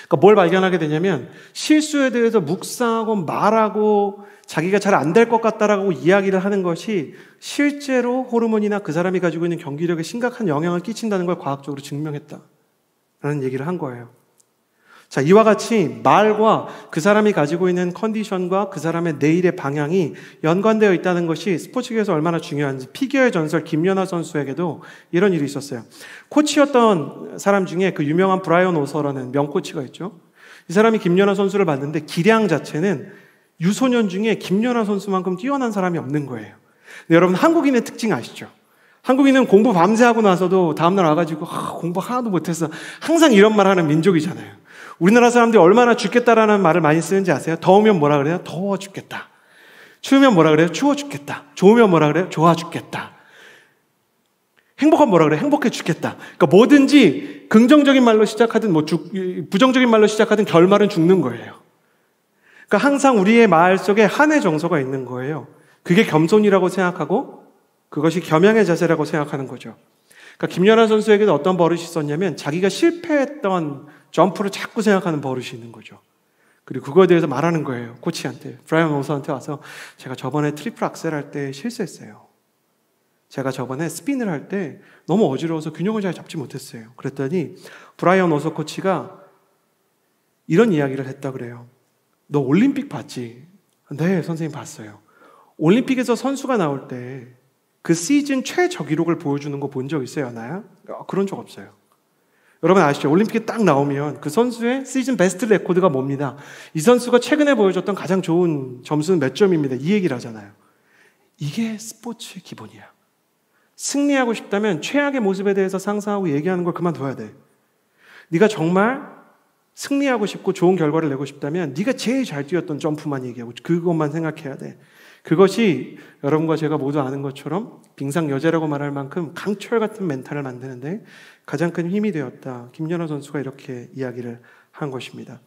그러니까 뭘 발견하게 되냐면 실수에 대해서 묵상하고 말하고 자기가 잘 안 될 것 같다라고 이야기를 하는 것이 실제로 호르몬이나 그 사람이 가지고 있는 경기력에 심각한 영향을 끼친다는 걸 과학적으로 증명했다라는 얘기를 한 거예요. 자, 이와 같이 말과 그 사람이 가지고 있는 컨디션과 그 사람의 내일의 방향이 연관되어 있다는 것이 스포츠계에서 얼마나 중요한지 피겨의 전설 김연아 선수에게도 이런 일이 있었어요. 코치였던 사람 중에 그 유명한 브라이언 오서라는 명코치가 있죠. 이 사람이 김연아 선수를 봤는데 기량 자체는 유소년 중에 김연아 선수만큼 뛰어난 사람이 없는 거예요. 근데 여러분, 한국인의 특징 아시죠? 한국인은 공부 밤새 하고 나서도 다음날 와가지고 공부 하나도 못해서 항상 이런 말 하는 민족이잖아요. 우리나라 사람들이 얼마나 죽겠다라는 말을 많이 쓰는지 아세요? 더우면 뭐라 그래요? 더워 죽겠다. 추우면 뭐라 그래요? 추워 죽겠다. 좋으면 뭐라 그래요? 좋아 죽겠다. 행복하면 뭐라 그래요? 행복해 죽겠다. 그러니까 뭐든지 긍정적인 말로 시작하든 부정적인 말로 시작하든 결말은 죽는 거예요. 그러니까 항상 우리의 말 속에 한의 정서가 있는 거예요. 그게 겸손이라고 생각하고 그것이 겸양의 자세라고 생각하는 거죠. 그러니까 김연아 선수에게도 어떤 버릇이 있었냐면 자기가 실패했던 점프를 자꾸 생각하는 버릇이 있는 거죠. 그리고 그거에 대해서 말하는 거예요. 코치한테, 브라이언 오서한테 와서 제가 저번에 트리플 악셀 할 때 실수했어요. 제가 저번에 스핀을 할 때 너무 어지러워서 균형을 잘 잡지 못했어요. 그랬더니 브라이언 오서 코치가 이런 이야기를 했다 그래요. 너 올림픽 봤지? 네, 선생님 봤어요. 올림픽에서 선수가 나올 때 그 시즌 최저 기록을 보여주는 거 본 적 있어요, 나야? 그런 적 없어요. 여러분 아시죠? 올림픽에 딱 나오면 그 선수의 시즌 베스트 레코드가 뭡니다. 이 선수가 최근에 보여줬던 가장 좋은 점수는 몇 점입니다. 이 얘기를 하잖아요. 이게 스포츠의 기본이야. 승리하고 싶다면 최악의 모습에 대해서 상상하고 얘기하는 걸 그만둬야 돼. 네가 정말 승리하고 싶고 좋은 결과를 내고 싶다면 네가 제일 잘 뛰었던 점프만 얘기하고 그것만 생각해야 돼. 그것이 여러분과 제가 모두 아는 것처럼 빙상여제라고 말할 만큼 강철 같은 멘탈을 만드는데 가장 큰 힘이 되었다. 김연아 선수가 이렇게 이야기를 한 것입니다.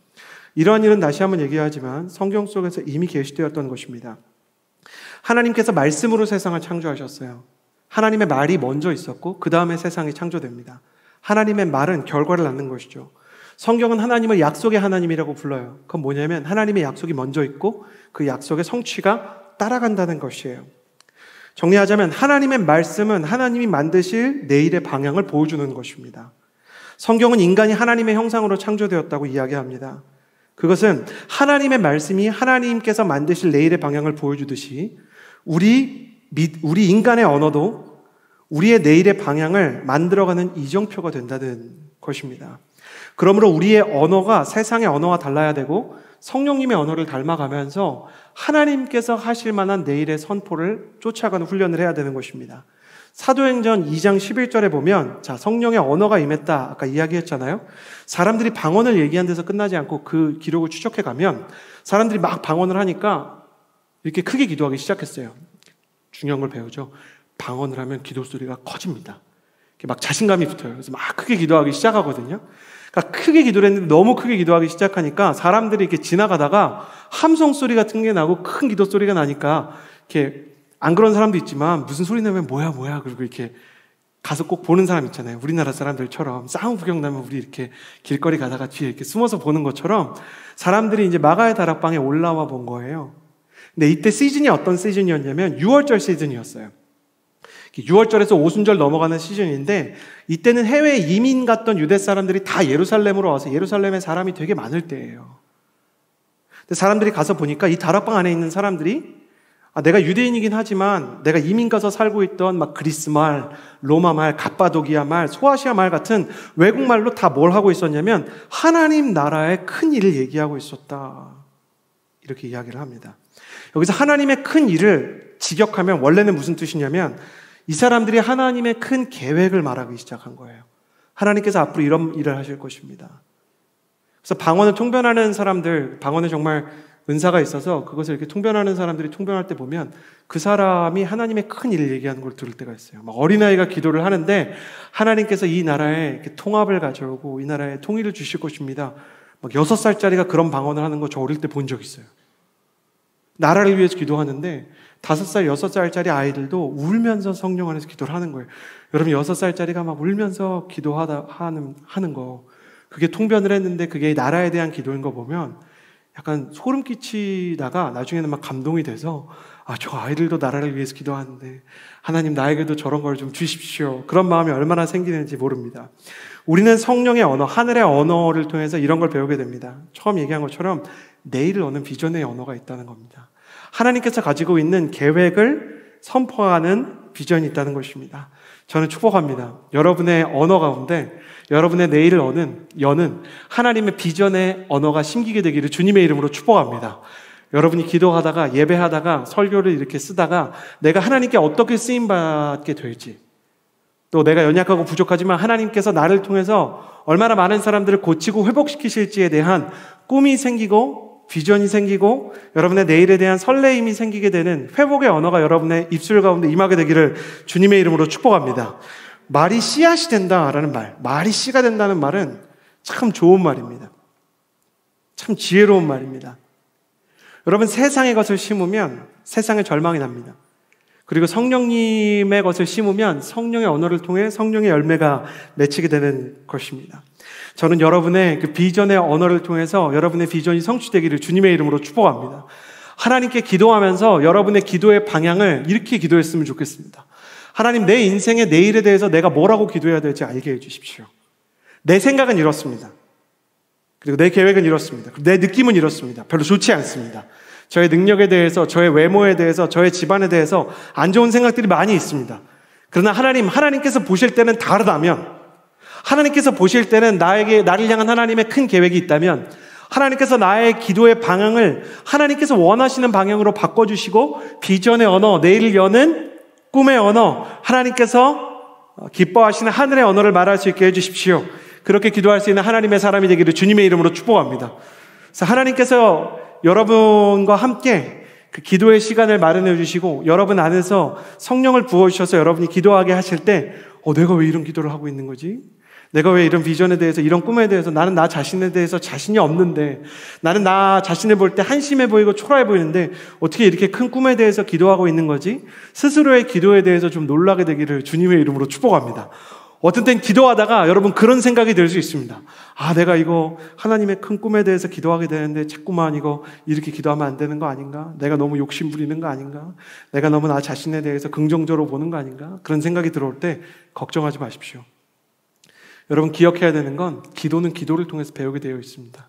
이러한 일은 다시 한번 얘기하지만 성경 속에서 이미 계시되었던 것입니다. 하나님께서 말씀으로 세상을 창조하셨어요. 하나님의 말이 먼저 있었고 그 다음에 세상이 창조됩니다. 하나님의 말은 결과를 낳는 것이죠. 성경은 하나님을 약속의 하나님이라고 불러요. 그건 뭐냐면 하나님의 약속이 먼저 있고 그 약속의 성취가 따라간다는 것이에요. 정리하자면 하나님의 말씀은 하나님이 만드실 내일의 방향을 보여주는 것입니다. 성경은 인간이 하나님의 형상으로 창조되었다고 이야기합니다. 그것은 하나님의 말씀이 하나님께서 만드실 내일의 방향을 보여주듯이 우리 인간의 언어도 우리의 내일의 방향을 만들어가는 이정표가 된다는 것입니다. 그러므로 우리의 언어가 세상의 언어와 달라야 되고 성령님의 언어를 닮아가면서 하나님께서 하실 만한 내일의 선포를 쫓아가는 훈련을 해야 되는 것입니다. 사도행전 2장 11절에 보면 성령의 언어가 임했다 아까 이야기했잖아요. 사람들이 방언을 얘기한 데서 끝나지 않고 그 기록을 추적해 가면 사람들이 막 방언을 하니까 이렇게 크게 기도하기 시작했어요. 중요한 걸 배우죠. 방언을 하면 기도 소리가 커집니다. 막 자신감이 붙어요. 그래서 막 크게 기도하기 시작하거든요. 그러니까 크게 기도를 했는데 너무 크게 기도하기 시작하니까 사람들이 이렇게 지나가다가 함성 소리 같은 게 나고 큰 기도 소리가 나니까 이렇게 안 그런 사람도 있지만 무슨 소리 나면 뭐야 그리고 이렇게 가서 꼭 보는 사람 있잖아요. 우리나라 사람들처럼 싸움 구경 나면 우리 이렇게 길거리 가다가 뒤에 이렇게 숨어서 보는 것처럼 사람들이 이제 마가의 다락방에 올라와 본 거예요. 근데 이때 시즌이 어떤 시즌이었냐면 6월절 시즌이었어요. 6월절에서 오순절 넘어가는 시즌인데 이때는 해외에 이민 갔던 유대 사람들이 다 예루살렘으로 와서 예루살렘에 사람이 되게 많을 때예요. 근데 사람들이 가서 보니까 이 다락방 안에 있는 사람들이 내가 유대인이긴 하지만 내가 이민 가서 살고 있던 막 그리스 말, 로마 말, 갑바도기아 말, 소아시아 말 같은 외국말로 다 뭘 하고 있었냐면 하나님 나라의 큰 일을 얘기하고 있었다. 이렇게 이야기를 합니다. 여기서 하나님의 큰 일을 직역하면 원래는 무슨 뜻이냐면 이 사람들이 하나님의 큰 계획을 말하기 시작한 거예요. 하나님께서 앞으로 이런 일을 하실 것입니다. 그래서 방언을 통변하는 사람들, 방언에 정말 은사가 있어서 그것을 이렇게 통변하는 사람들이 통변할 때 보면 그 사람이 하나님의 큰 일을 얘기하는 걸 들을 때가 있어요. 막 어린아이가 기도를 하는데 하나님께서 이 나라에 이렇게 통합을 가져오고 이 나라에 통일을 주실 것입니다. 막 6살짜리가 그런 방언을 하는 거 저 어릴 때 본 적 있어요. 나라를 위해서 기도하는데 5살, 6살짜리 아이들도 울면서 성령 안에서 기도를 하는 거예요. 여러분 6살짜리가 막 울면서 하는 거 그게 통변을 했는데 그게 나라에 대한 기도인 거 보면 약간 소름 끼치다가 나중에는 막 감동이 돼서 저 아이들도 나라를 위해서 기도하는데 하나님 나에게도 저런 걸 좀 주십시오. 그런 마음이 얼마나 생기는지 모릅니다. 우리는 성령의 언어, 하늘의 언어를 통해서 이런 걸 배우게 됩니다. 처음 얘기한 것처럼 내일을 여는 비전의 언어가 있다는 겁니다. 하나님께서 가지고 있는 계획을 선포하는 비전이 있다는 것입니다. 저는 축복합니다. 여러분의 언어 가운데 여러분의 내일을 여는 하나님의 비전의 언어가 심기게 되기를 주님의 이름으로 축복합니다. 여러분이 기도하다가 예배하다가 설교를 이렇게 쓰다가 내가 하나님께 어떻게 쓰임받게 될지 또 내가 연약하고 부족하지만 하나님께서 나를 통해서 얼마나 많은 사람들을 고치고 회복시키실지에 대한 꿈이 생기고 비전이 생기고 여러분의 내일에 대한 설레임이 생기게 되는 회복의 언어가 여러분의 입술 가운데 임하게 되기를 주님의 이름으로 축복합니다. 말이 씨앗이 된다라는 말이 씨가 된다는 말은 참 좋은 말입니다. 참 지혜로운 말입니다. 여러분 세상의 것을 심으면 세상의 절망이 납니다. 그리고 성령님의 것을 심으면 성령의 언어를 통해 성령의 열매가 맺히게 되는 것입니다. 저는 여러분의 그 비전의 언어를 통해서 여러분의 비전이 성취되기를 주님의 이름으로 축복합니다. 하나님께 기도하면서 여러분의 기도의 방향을 이렇게 기도했으면 좋겠습니다. 하나님, 내 인생의 내일에 대해서 내가 뭐라고 기도해야 될지 알게 해주십시오. 내 생각은 이렇습니다. 그리고 내 계획은 이렇습니다. 내 느낌은 이렇습니다. 별로 좋지 않습니다. 저의 능력에 대해서, 저의 외모에 대해서, 저의 집안에 대해서 안 좋은 생각들이 많이 있습니다. 그러나 하나님께서 보실 때는 다르다면 하나님께서 보실 때는 나를 향한 하나님의 큰 계획이 있다면 하나님께서 나의 기도의 방향을 하나님께서 원하시는 방향으로 바꿔주시고 비전의 언어, 내일을 여는 꿈의 언어, 하나님께서 기뻐하시는 하늘의 언어를 말할 수 있게 해주십시오. 그렇게 기도할 수 있는 하나님의 사람이 되기를 주님의 이름으로 축복합니다. 그래서 하나님께서 여러분과 함께 그 기도의 시간을 마련해 주시고 여러분 안에서 성령을 부어주셔서 여러분이 기도하게 하실 때 내가 왜 이런 기도를 하고 있는 거지? 내가 왜 이런 비전에 대해서, 이런 꿈에 대해서, 나는 나 자신에 대해서 자신이 없는데, 나는 나 자신을 볼 때 한심해 보이고 초라해 보이는데 어떻게 이렇게 큰 꿈에 대해서 기도하고 있는 거지? 스스로의 기도에 대해서 좀 놀라게 되기를 주님의 이름으로 축복합니다. 어떤 땐 기도하다가 여러분 그런 생각이 들 수 있습니다. 내가 이거 하나님의 큰 꿈에 대해서 기도하게 되는데 자꾸만 이거 이렇게 기도하면 안 되는 거 아닌가? 내가 너무 욕심 부리는 거 아닌가? 내가 너무 나 자신에 대해서 긍정적으로 보는 거 아닌가? 그런 생각이 들어올 때 걱정하지 마십시오. 여러분 기억해야 되는 건 기도는 기도를 통해서 배우게 되어 있습니다.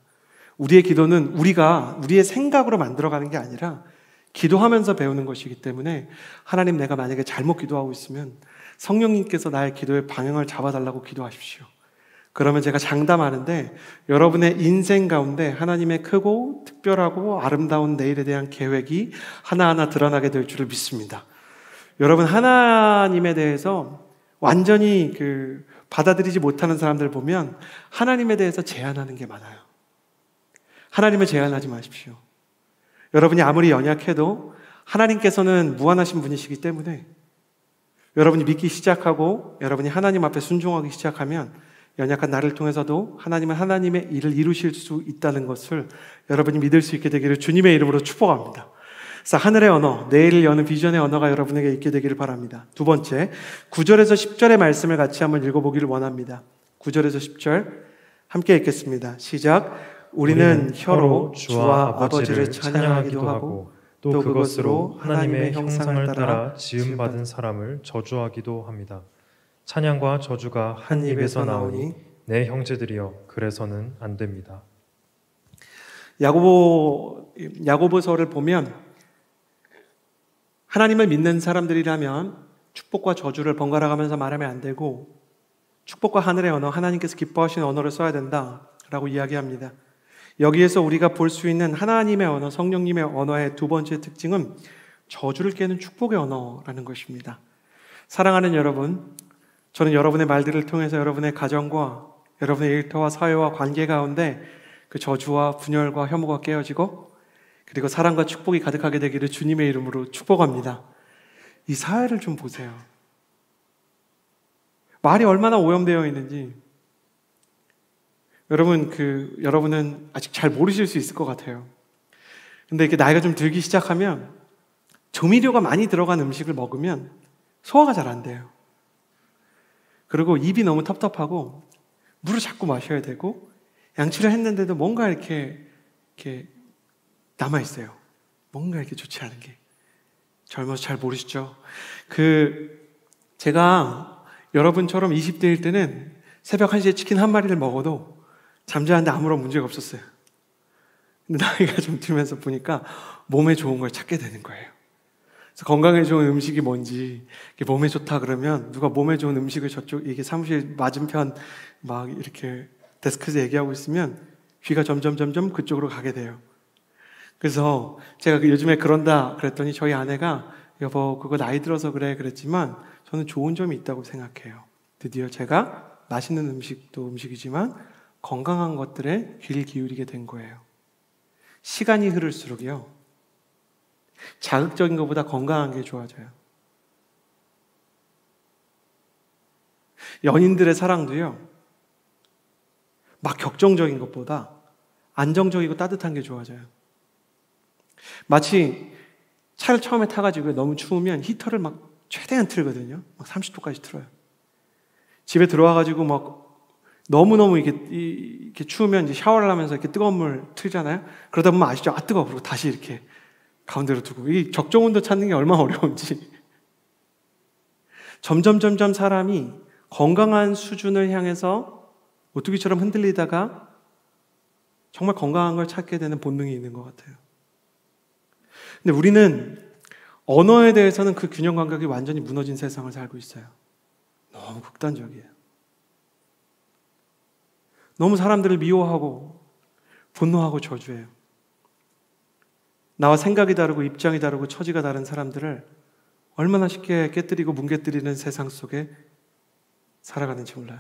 우리의 기도는 우리의 생각으로 만들어가는 게 아니라 기도하면서 배우는 것이기 때문에 하나님, 내가 만약에 잘못 기도하고 있으면 성령님께서 나의 기도의 방향을 잡아달라고 기도하십시오. 그러면 제가 장담하는데 여러분의 인생 가운데 하나님의 크고 특별하고 아름다운 내일에 대한 계획이 하나하나 드러나게 될 줄을 믿습니다. 여러분 하나님에 대해서 완전히 받아들이지 못하는 사람들 보면 하나님에 대해서 제한하는 게 많아요. 하나님을 제한하지 마십시오. 여러분이 아무리 연약해도 하나님께서는 무한하신 분이시기 때문에 여러분이 믿기 시작하고 여러분이 하나님 앞에 순종하기 시작하면 연약한 나를 통해서도 하나님은 하나님의 일을 이루실 수 있다는 것을 여러분이 믿을 수 있게 되기를 주님의 이름으로 축복합니다. 그래서 하늘의 언어, 내일을 여는 비전의 언어가 여러분에게 있게 되기를 바랍니다. 두 번째, 9절에서 10절의 말씀을 같이 한번 읽어보기를 원합니다. 9절에서 10절 함께 읽겠습니다. 시작. 우리는 혀로 주와 아버지를 찬양하기도 하고 또 그것으로 하나님의 형상을 따라 지음받은 사람을 저주하기도 합니다. 찬양과 저주가 한 입에서 나오니 내 형제들이여 그래서는 안 됩니다. 야고보서를 보면 하나님을 믿는 사람들이라면 축복과 저주를 번갈아 가면서 말하면 안 되고 축복과 하늘의 언어, 하나님께서 기뻐하시는 언어를 써야 된다라고 이야기합니다. 여기에서 우리가 볼 수 있는 하나님의 언어, 성령님의 언어의 두 번째 특징은 저주를 깨는 축복의 언어라는 것입니다. 사랑하는 여러분, 저는 여러분의 말들을 통해서 여러분의 가정과 여러분의 일터와 사회와 관계 가운데 그 저주와 분열과 혐오가 깨어지고 그리고 사랑과 축복이 가득하게 되기를 주님의 이름으로 축복합니다. 이 사회를 좀 보세요. 말이 얼마나 오염되어 있는지 여러분은 아직 잘 모르실 수 있을 것 같아요. 근데 이렇게 나이가 좀 들기 시작하면 조미료가 많이 들어간 음식을 먹으면 소화가 잘 안 돼요. 그리고 입이 너무 텁텁하고 물을 자꾸 마셔야 되고 양치를 했는데도 뭔가 이렇게 남아있어요. 뭔가 이렇게 좋지 않은 게. 젊어서 잘 모르시죠? 제가 여러분처럼 20대일 때는 새벽 1시에 치킨 한 마리를 먹어도 잠자는데 아무런 문제가 없었어요. 근데 나이가 좀 들면서 보니까 몸에 좋은 걸 찾게 되는 거예요. 그래서 건강에 좋은 음식이 뭔지, 몸에 좋다 그러면 누가 몸에 좋은 음식을 이게 사무실 맞은편 막 이렇게 데스크에서 얘기하고 있으면 귀가 점점 그쪽으로 가게 돼요. 그래서 제가 요즘에 그런다 그랬더니 저희 아내가 여보 그거 나이 들어서 그래 그랬지만 저는 좋은 점이 있다고 생각해요. 드디어 제가 맛있는 음식도 음식이지만 건강한 것들에 귀를 기울이게 된 거예요. 시간이 흐를수록요 자극적인 것보다 건강한 게 좋아져요. 연인들의 사랑도요 막 격정적인 것보다 안정적이고 따뜻한 게 좋아져요. 마치 차를 처음에 타가지고 너무 추우면 히터를 막 최대한 틀거든요. 막 30도까지 틀어요. 집에 들어와가지고 막 너무너무 이렇게 추우면 이제 샤워를 하면서 이렇게 뜨거운 물 틀잖아요. 그러다 보면 아시죠? 뜨거워. 그리고 다시 이렇게 가운데로 두고. 이 적정 온도 찾는 게 얼마나 어려운지. 점점 사람이 건강한 수준을 향해서 오뚜기처럼 흔들리다가 정말 건강한 걸 찾게 되는 본능이 있는 것 같아요. 근데 우리는 언어에 대해서는 그 균형 감각이 완전히 무너진 세상을 살고 있어요. 너무 극단적이에요. 너무 사람들을 미워하고 분노하고 저주해요. 나와 생각이 다르고 입장이 다르고 처지가 다른 사람들을 얼마나 쉽게 깨뜨리고 뭉개뜨리는 세상 속에 살아가는지 몰라요.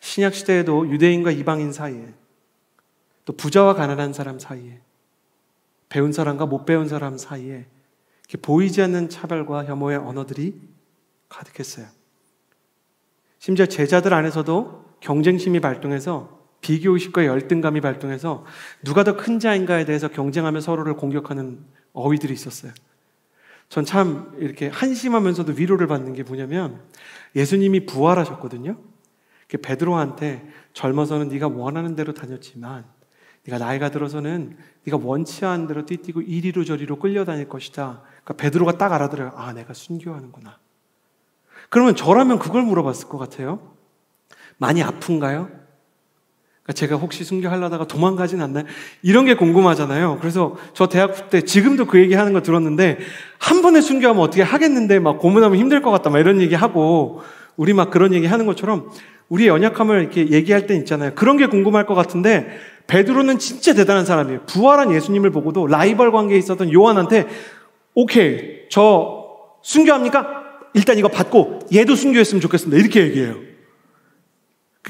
신약시대에도 유대인과 이방인 사이에, 또 부자와 가난한 사람 사이에, 배운 사람과 못 배운 사람 사이에 이렇게 보이지 않는 차별과 혐오의 언어들이 가득했어요. 심지어 제자들 안에서도 경쟁심이 발동해서 비교의식과 열등감이 발동해서 누가 더 큰 자인가에 대해서 경쟁하며 서로를 공격하는 어휘들이 있었어요. 전 참 이렇게 한심하면서도 위로를 받는 게 뭐냐면, 예수님이 부활하셨거든요. 베드로한테 젊어서는 네가 원하는 대로 다녔지만 네가 나이가 들어서는 네가 원치 않은 대로 띠뛰고 이리로 저리로 끌려다닐 것이다. 그러니까 베드로가 딱 알아들어요. 아, 내가 순교하는구나. 그러면 저라면 그걸 물어봤을 것 같아요. 많이 아픈가요? 그러니까 제가 혹시 순교하려다가 도망가진 않나요? 이런 게 궁금하잖아요. 그래서 저 대학 때 지금도 그 얘기 하는 거 들었는데, 한 번에 순교하면 어떻게 하겠는데 막 고문하면 힘들 것 같다 막 이런 얘기 하고, 우리 막 그런 얘기 하는 것처럼 우리의 연약함을 이렇게 얘기할 때 있잖아요. 그런 게 궁금할 것 같은데, 베드로는 진짜 대단한 사람이에요. 부활한 예수님을 보고도 라이벌 관계에 있었던 요한한테 오케이, 저 순교합니까? 일단 이거 받고 얘도 순교했으면 좋겠습니다. 이렇게 얘기해요.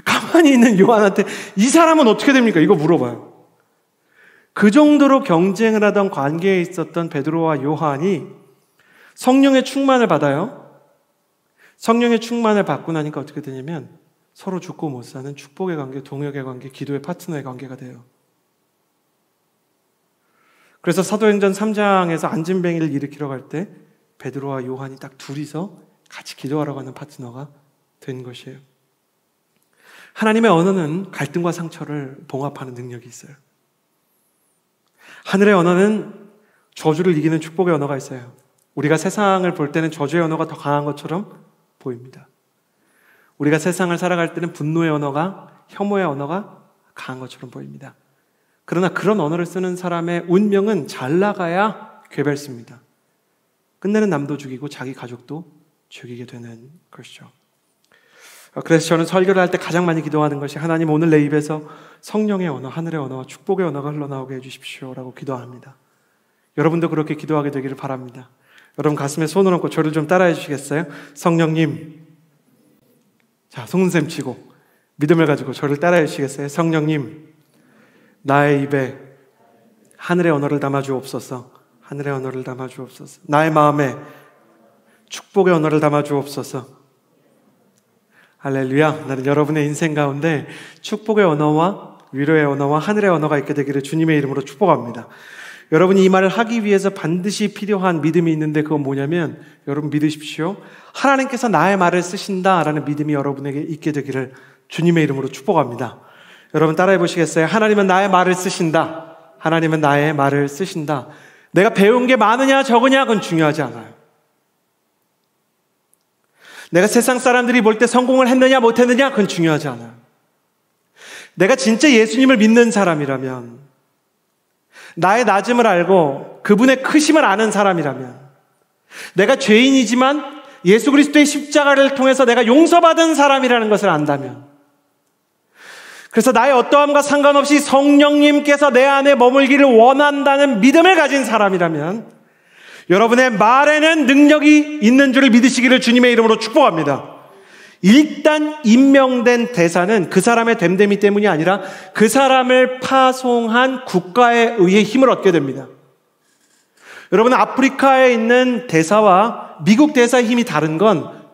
가만히 있는 요한한테 이 사람은 어떻게 됩니까? 이거 물어봐요. 그 정도로 경쟁을 하던 관계에 있었던 베드로와 요한이 성령의 충만을 받아요. 성령의 충만을 받고 나니까 어떻게 되냐면 서로 죽고 못 사는 축복의 관계, 동역의 관계, 기도의 파트너의 관계가 돼요. 그래서 사도행전 3장에서 안진뱅이를 일으키러 갈 때 베드로와 요한이 딱 둘이서 같이 기도하러 가는 파트너가 된 것이에요. 하나님의 언어는 갈등과 상처를 봉합하는 능력이 있어요. 하늘의 언어는 저주를 이기는 축복의 언어가 있어요. 우리가 세상을 볼 때는 저주의 언어가 더 강한 것처럼 보입니다. 우리가 세상을 살아갈 때는 분노의 언어가, 혐오의 언어가 강한 것처럼 보입니다. 그러나 그런 언어를 쓰는 사람의 운명은 잘 나가야 괴벨습니다. 끝내는 남도 죽이고 자기 가족도 죽이게 되는 것이죠. 그래서 저는 설교를 할 때 가장 많이 기도하는 것이, 하나님 오늘 내 입에서 성령의 언어, 하늘의 언어와 축복의 언어가 흘러나오게 해주십시오 라고 기도합니다. 여러분도 그렇게 기도하게 되기를 바랍니다. 여러분 가슴에 손을 얹고 저를 좀 따라해 주시겠어요? 성령님, 자 속눈썹 치고 믿음을 가지고 저를 따라해 주시겠어요? 성령님, 나의 입에 하늘의 언어를 담아 주옵소서. 하늘의 언어를 담아 주옵소서. 나의 마음에 축복의 언어를 담아 주옵소서. 할렐루야. 나는 여러분의 인생 가운데 축복의 언어와 위로의 언어와 하늘의 언어가 있게 되기를 주님의 이름으로 축복합니다. 여러분이 이 말을 하기 위해서 반드시 필요한 믿음이 있는데, 그건 뭐냐면, 여러분 믿으십시오. 하나님께서 나의 말을 쓰신다라는 믿음이 여러분에게 있게 되기를 주님의 이름으로 축복합니다. 여러분 따라해 보시겠어요? 하나님은 나의 말을 쓰신다. 하나님은 나의 말을 쓰신다. 내가 배운 게 많으냐 적으냐 그건 중요하지 않아요. 내가 세상 사람들이 볼 때 성공을 했느냐 못했느냐 그건 중요하지 않아요. 내가 진짜 예수님을 믿는 사람이라면, 나의 낮음을 알고 그분의 크심을 아는 사람이라면, 내가 죄인이지만 예수 그리스도의 십자가를 통해서 내가 용서받은 사람이라는 것을 안다면, 그래서 나의 어떠함과 상관없이 성령님께서 내 안에 머물기를 원한다는 믿음을 가진 사람이라면 여러분의 말에는 능력이 있는 줄을 믿으시기를 주님의 이름으로 축복합니다. 일단 임명된 대사는 그 사람의 됨됨이 때문이 아니라 그 사람을 파송한 국가에 의해 힘을 얻게 됩니다. 여러분, 아프리카에 있는 대사와 미국 대사의 힘이 다른 건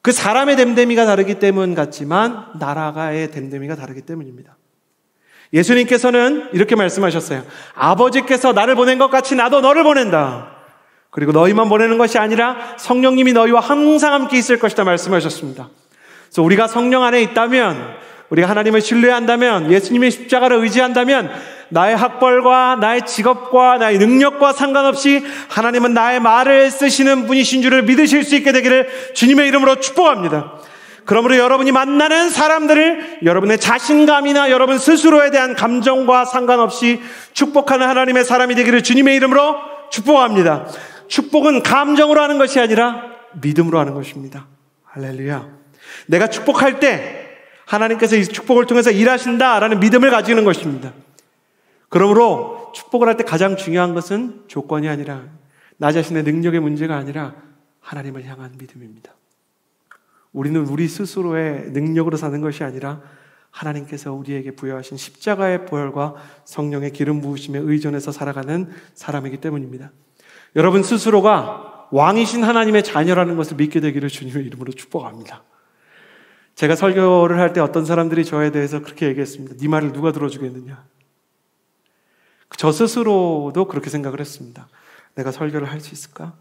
그 사람의 됨됨이가 다르기 때문 같지만 나라가의 됨됨이가 다르기 때문입니다. 예수님께서는 이렇게 말씀하셨어요. 아버지께서 나를 보낸 것 같이 나도 너를 보낸다. 그리고 너희만 보내는 것이 아니라 성령님이 너희와 항상 함께 있을 것이다 말씀하셨습니다. 그래서 우리가 성령 안에 있다면, 우리가 하나님을 신뢰한다면, 예수님의 십자가를 의지한다면 나의 학벌과 나의 직업과 나의 능력과 상관없이 하나님은 나의 말을 쓰시는 분이신 줄을 믿으실 수 있게 되기를 주님의 이름으로 축복합니다. 그러므로 여러분이 만나는 사람들을 여러분의 자신감이나 여러분 스스로에 대한 감정과 상관없이 축복하는 하나님의 사람이 되기를 주님의 이름으로 축복합니다. 축복은 감정으로 하는 것이 아니라 믿음으로 하는 것입니다. 할렐루야. 내가 축복할 때 하나님께서 이 축복을 통해서 일하신다라는 믿음을 가지는 것입니다. 그러므로 축복을 할 때 가장 중요한 것은 조건이 아니라 나 자신의 능력의 문제가 아니라 하나님을 향한 믿음입니다. 우리는 우리 스스로의 능력으로 사는 것이 아니라 하나님께서 우리에게 부여하신 십자가의 보혈과 성령의 기름 부으심에 의존해서 살아가는 사람이기 때문입니다. 여러분 스스로가 왕이신 하나님의 자녀라는 것을 믿게 되기를 주님의 이름으로 축복합니다. 제가 설교를 할 때 어떤 사람들이 저에 대해서 그렇게 얘기했습니다. 네 말을 누가 들어주겠느냐. 저 스스로도 그렇게 생각을 했습니다. 내가 설교를 할 수 있을까?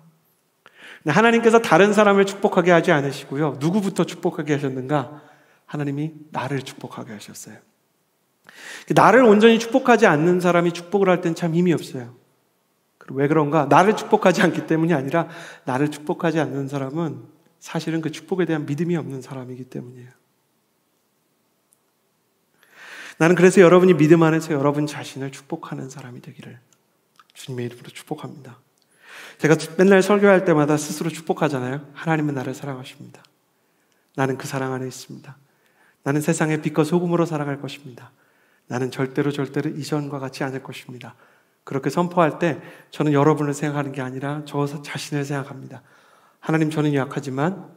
하나님께서 다른 사람을 축복하게 하지 않으시고요. 누구부터 축복하게 하셨는가? 하나님이 나를 축복하게 하셨어요. 나를 온전히 축복하지 않는 사람이 축복을 할 땐 참 힘이 없어요. 왜 그런가? 나를 축복하지 않기 때문이 아니라 나를 축복하지 않는 사람은 사실은 그 축복에 대한 믿음이 없는 사람이기 때문이에요. 나는 그래서 여러분이 믿음 안에서 여러분 자신을 축복하는 사람이 되기를 주님의 이름으로 축복합니다. 제가 맨날 설교할 때마다 스스로 축복하잖아요. 하나님은 나를 사랑하십니다. 나는 그 사랑 안에 있습니다. 나는 세상의 빛과 소금으로 살아갈 것입니다. 나는 절대로 이전과 같지 않을 것입니다. 그렇게 선포할 때 저는 여러분을 생각하는 게 아니라 저 자신을 생각합니다. 하나님, 저는 약하지만,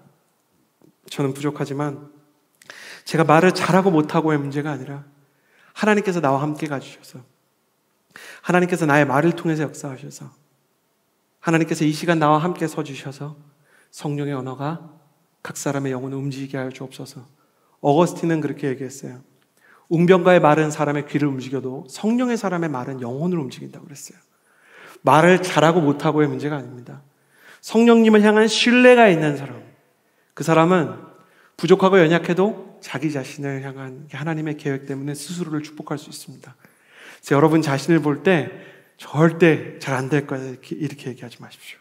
저는 부족하지만 제가 말을 잘하고 못하고의 문제가 아니라 하나님께서 나와 함께 가주셔서, 하나님께서 나의 말을 통해서 역사하셔서, 하나님께서 이 시간 나와 함께 서주셔서 성령의 언어가 각 사람의 영혼을 움직이게 하여 주옵소서. 어거스틴은 그렇게 얘기했어요. 웅변가의 말은 사람의 귀를 움직여도 성령의 사람의 말은 영혼을 움직인다고 그랬어요. 말을 잘하고 못하고의 문제가 아닙니다. 성령님을 향한 신뢰가 있는 사람, 그 사람은 부족하고 연약해도 자기 자신을 향한 하나님의 계획 때문에 스스로를 축복할 수 있습니다. 그래서 여러분 자신을 볼 때 절대 잘 안 될 거야 이렇게 얘기하지 마십시오.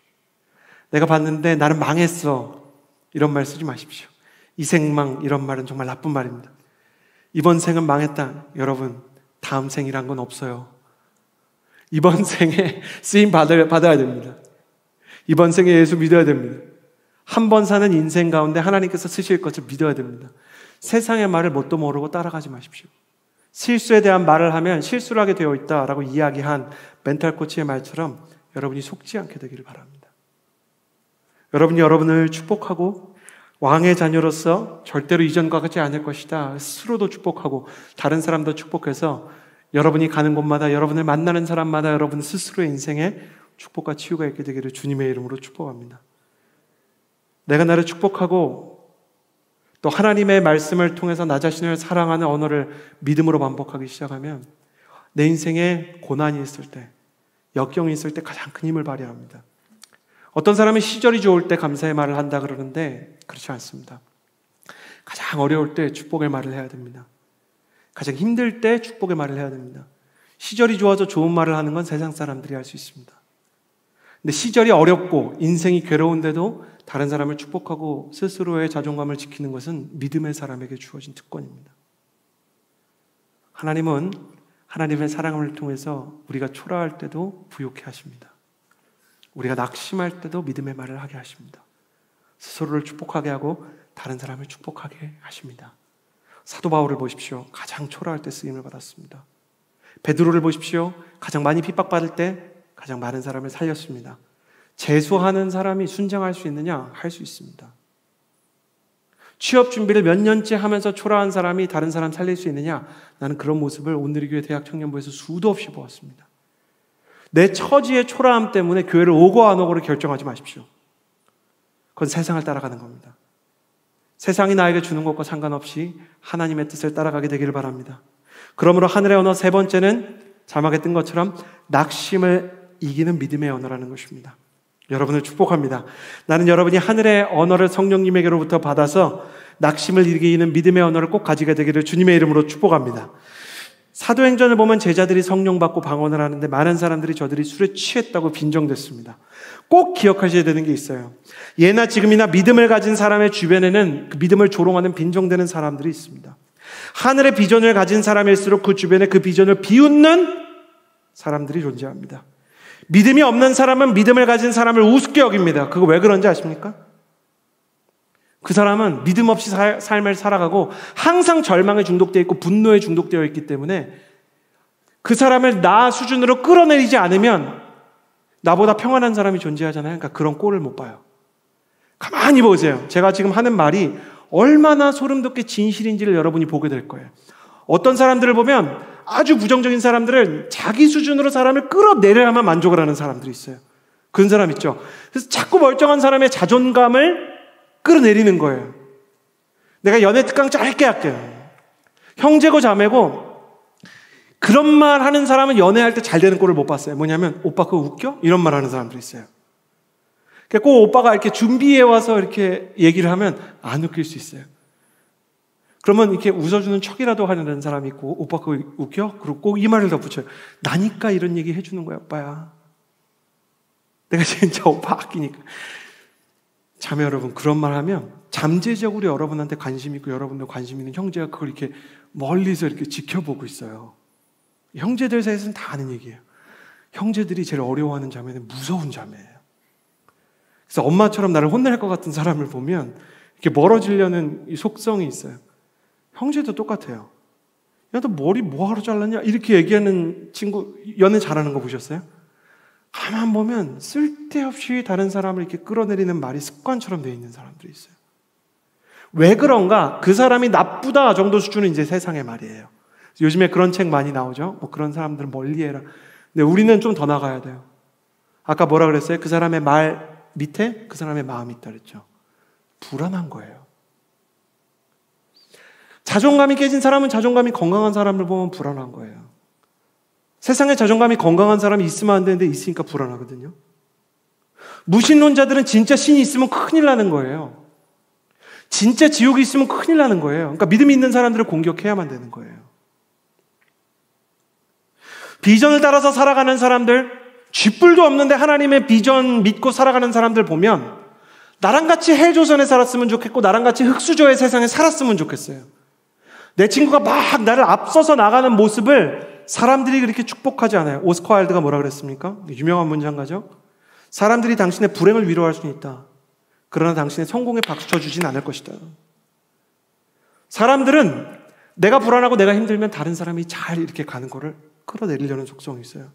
내가 봤는데 나는 망했어 이런 말 쓰지 마십시오. 이 생망 이런 말은 정말 나쁜 말입니다. 이번 생은 망했다. 여러분, 다음 생이란 건 없어요. 이번 생에 쓰임 받아야 됩니다. 이번 생에 예수 믿어야 됩니다. 한 번 사는 인생 가운데 하나님께서 쓰실 것을 믿어야 됩니다. 세상의 말을 뭣도 모르고 따라가지 마십시오. 실수에 대한 말을 하면 실수를 하게 되어 있다라고 이야기한 멘탈 코치의 말처럼 여러분이 속지 않게 되기를 바랍니다. 여러분이 여러분을 축복하고 왕의 자녀로서 절대로 이전과 같지 않을 것이다. 스스로도 축복하고 다른 사람도 축복해서 여러분이 가는 곳마다 여러분을 만나는 사람마다 여러분 스스로의 인생에 축복과 치유가 있게 되기를 주님의 이름으로 축복합니다. 내가 나를 축복하고 또 하나님의 말씀을 통해서 나 자신을 사랑하는 언어를 믿음으로 반복하기 시작하면 내 인생에 고난이 있을 때, 역경이 있을 때 가장 큰 힘을 발휘합니다. 어떤 사람은 시절이 좋을 때 감사의 말을 한다 그러는데 그렇지 않습니다. 가장 어려울 때 축복의 말을 해야 됩니다. 가장 힘들 때 축복의 말을 해야 됩니다. 시절이 좋아서 좋은 말을 하는 건 세상 사람들이 할 수 있습니다. 근데 시절이 어렵고 인생이 괴로운데도 다른 사람을 축복하고 스스로의 자존감을 지키는 것은 믿음의 사람에게 주어진 특권입니다. 하나님은 하나님의 사랑을 통해서 우리가 초라할 때도 부욕해 하십니다. 우리가 낙심할 때도 믿음의 말을 하게 하십니다. 스스로를 축복하게 하고 다른 사람을 축복하게 하십니다. 사도 바울을 보십시오. 가장 초라할 때 쓰임을 받았습니다. 베드로를 보십시오. 가장 많이 핍박받을 때 가장 많은 사람을 살렸습니다. 재수하는 사람이 순장할 수 있느냐? 할 수 있습니다. 취업 준비를 몇 년째 하면서 초라한 사람이 다른 사람 살릴 수 있느냐? 나는 그런 모습을 온누리교회 대학 청년부에서 수도 없이 보았습니다. 내 처지의 초라함 때문에 교회를 오고 안 오고를 결정하지 마십시오. 그건 세상을 따라가는 겁니다. 세상이 나에게 주는 것과 상관없이 하나님의 뜻을 따라가게 되기를 바랍니다. 그러므로 하늘의 언어 세 번째는 자막에 뜬 것처럼 낙심을 이기는 믿음의 언어라는 것입니다. 여러분을 축복합니다. 나는 여러분이 하늘의 언어를 성령님에게로부터 받아서 낙심을 이기는 믿음의 언어를 꼭 가지게 되기를 주님의 이름으로 축복합니다. 사도행전을 보면 제자들이 성령 받고 방언을 하는데 많은 사람들이 저들이 술에 취했다고 빈정댔습니다. 꼭 기억하셔야 되는 게 있어요. 예나 지금이나 믿음을 가진 사람의 주변에는 그 믿음을 조롱하는 빈정대는 사람들이 있습니다. 하늘의 비전을 가진 사람일수록 그 주변에 그 비전을 비웃는 사람들이 존재합니다. 믿음이 없는 사람은 믿음을 가진 사람을 우습게 여깁니다. 그거 왜 그런지 아십니까? 그 사람은 믿음 없이 삶을 살아가고 항상 절망에 중독되어 있고 분노에 중독되어 있기 때문에 그 사람을 나 수준으로 끌어내리지 않으면 나보다 평안한 사람이 존재하잖아요. 그러니까 그런 꼴을 못 봐요. 가만히 보세요. 제가 지금 하는 말이 얼마나 소름 돋게 진실인지를 여러분이 보게 될 거예요. 어떤 사람들을 보면 아주 부정적인 사람들은 자기 수준으로 사람을 끌어내려야만 만족을 하는 사람들이 있어요. 그런 사람 있죠. 그래서 자꾸 멀쩡한 사람의 자존감을 끌어내리는 거예요. 내가 연애 특강 짧게 할게요. 형제고 자매고 그런 말 하는 사람은 연애할 때 잘 되는 꼴을 못 봤어요. 뭐냐면 오빠 그거 웃겨? 이런 말 하는 사람들이 있어요. 꼭 오빠가 이렇게 준비해 와서 이렇게 얘기를 하면 안 웃길 수 있어요. 그러면 이렇게 웃어주는 척이라도 하는 사람이 있고 오빠 그거 웃겨? 그리고 꼭 이 말을 덧붙여요. 나니까 이런 얘기 해주는 거야 오빠야. 내가 진짜 오빠 아끼니까. 자매 여러분 그런 말 하면 잠재적으로 여러분한테 관심 있고 여러분도 관심 있는 형제가 그걸 이렇게 멀리서 이렇게 지켜보고 있어요. 형제들 사이에서는 다 아는 얘기예요. 형제들이 제일 어려워하는 자매는 무서운 자매예요. 그래서 엄마처럼 나를 혼낼 것 같은 사람을 보면 이렇게 멀어지려는 이 속성이 있어요. 형제도 똑같아요. 야, 너 머리 뭐하러 잘랐냐? 이렇게 얘기하는 친구 연애 잘하는 거 보셨어요? 가만 보면 쓸데없이 다른 사람을 이렇게 끌어내리는 말이 습관처럼 되어 있는 사람들이 있어요. 왜 그런가? 그 사람이 나쁘다 정도 수준은 이제 세상의 말이에요. 요즘에 그런 책 많이 나오죠. 뭐 그런 사람들은 멀리해라. 근데 우리는 좀 더 나가야 돼요. 아까 뭐라 그랬어요? 그 사람의 말 밑에 그 사람의 마음이 있다 그랬죠. 불안한 거예요. 자존감이 깨진 사람은 자존감이 건강한 사람을 보면 불안한 거예요. 세상에 자존감이 건강한 사람이 있으면 안 되는데 있으니까 불안하거든요. 무신론자들은 진짜 신이 있으면 큰일 나는 거예요. 진짜 지옥이 있으면 큰일 나는 거예요. 그러니까 믿음이 있는 사람들을 공격해야만 되는 거예요. 비전을 따라서 살아가는 사람들, 쥐뿔도 없는데 하나님의 비전 믿고 살아가는 사람들 보면 나랑 같이 헬조선에 살았으면 좋겠고 나랑 같이 흙수저의 세상에 살았으면 좋겠어요. 내 친구가 막 나를 앞서서 나가는 모습을 사람들이 그렇게 축복하지 않아요. 오스카 와일드가 뭐라 그랬습니까? 유명한 문장가죠. 사람들이 당신의 불행을 위로할 수는 있다. 그러나 당신의 성공에 박수 쳐주진 않을 것이다. 사람들은 내가 불안하고 내가 힘들면 다른 사람이 잘 이렇게 가는 거를 끌어내리려는 속성이 있어요.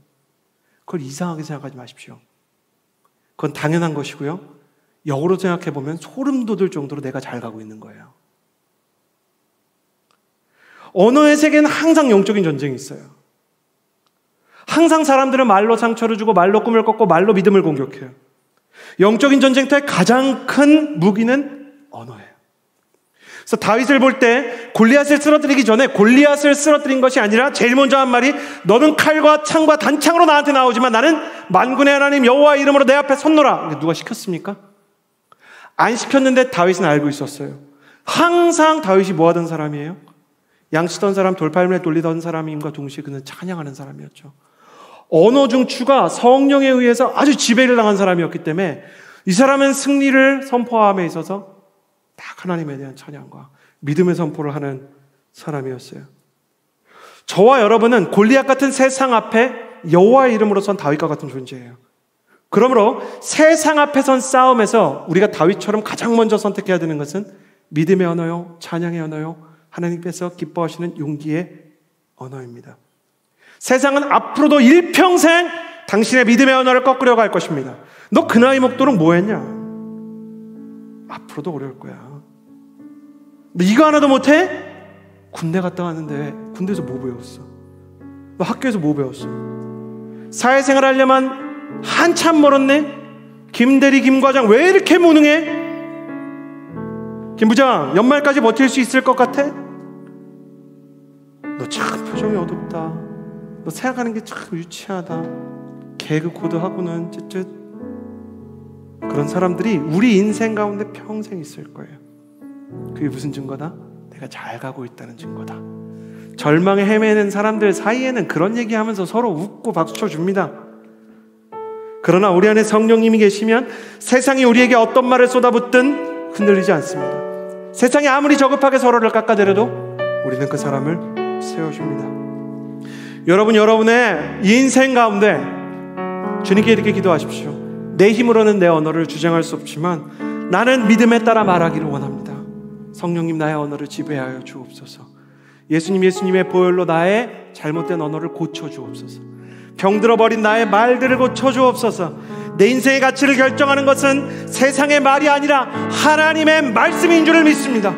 그걸 이상하게 생각하지 마십시오. 그건 당연한 것이고요. 역으로 생각해보면 소름 돋을 정도로 내가 잘 가고 있는 거예요. 언어의 세계는 항상 영적인 전쟁이 있어요. 항상 사람들은 말로 상처를 주고 말로 꿈을 꺾고 말로 믿음을 공격해요. 영적인 전쟁터의 가장 큰 무기는 언어예요. 그래서 다윗을 볼 때 골리앗을 쓰러뜨리기 전에 골리앗을 쓰러뜨린 것이 아니라 제일 먼저 한 말이 너는 칼과 창과 단창으로 나한테 나오지만 나는 만군의 하나님 여호와 이름으로 내 앞에 섰노라. 누가 시켰습니까? 안 시켰는데 다윗은 알고 있었어요. 항상 다윗이 뭐 하던 사람이에요? 양치던 사람, 돌팔매를 돌리던 사람임과 동시에 그는 찬양하는 사람이었죠. 언어 중추가 성령에 의해서 아주 지배를 당한 사람이었기 때문에 이 사람은 승리를 선포함에 있어서 딱 하나님에 대한 찬양과 믿음의 선포를 하는 사람이었어요. 저와 여러분은 골리앗 같은 세상 앞에 여호와의 이름으로 선 다윗과 같은 존재예요. 그러므로 세상 앞에 선 싸움에서 우리가 다윗처럼 가장 먼저 선택해야 되는 것은 믿음의 언어요, 찬양의 언어요, 하나님께서 기뻐하시는 용기의 언어입니다. 세상은 앞으로도 일평생 당신의 믿음의 언어를 꺾으려 갈 것입니다. 너 그 나이 먹도록 뭐 했냐? 앞으로도 어려울 거야. 너 이거 하나도 못해? 군대 갔다 왔는데 군대에서 뭐 배웠어? 너 학교에서 뭐 배웠어? 사회생활 하려면 한참 멀었네? 김대리, 김과장 왜 이렇게 무능해? 김부장 연말까지 버틸 수 있을 것 같아? 너 참 표정이 어둡다. 너 생각하는 게 참 유치하다. 개그 코드하고는 쯧쯧. 그런 사람들이 우리 인생 가운데 평생 있을 거예요. 그게 무슨 증거다? 내가 잘 가고 있다는 증거다. 절망에 헤매는 사람들 사이에는 그런 얘기하면서 서로 웃고 박수 쳐줍니다. 그러나 우리 안에 성령님이 계시면 세상이 우리에게 어떤 말을 쏟아붓든 흔들리지 않습니다. 세상이 아무리 저급하게 서로를 깎아대려도 우리는 그 사람을 세워줍니다. 여러분, 여러분의 인생 가운데 주님께 이렇게 기도하십시오. 내 힘으로는 내 언어를 주장할 수 없지만 나는 믿음에 따라 말하기를 원합니다. 성령님, 나의 언어를 지배하여 주옵소서. 예수님의 보혈로 나의 잘못된 언어를 고쳐주옵소서. 병들어버린 나의 말들을 고쳐주옵소서. 내 인생의 가치를 결정하는 것은 세상의 말이 아니라 하나님의 말씀인 줄을 믿습니다.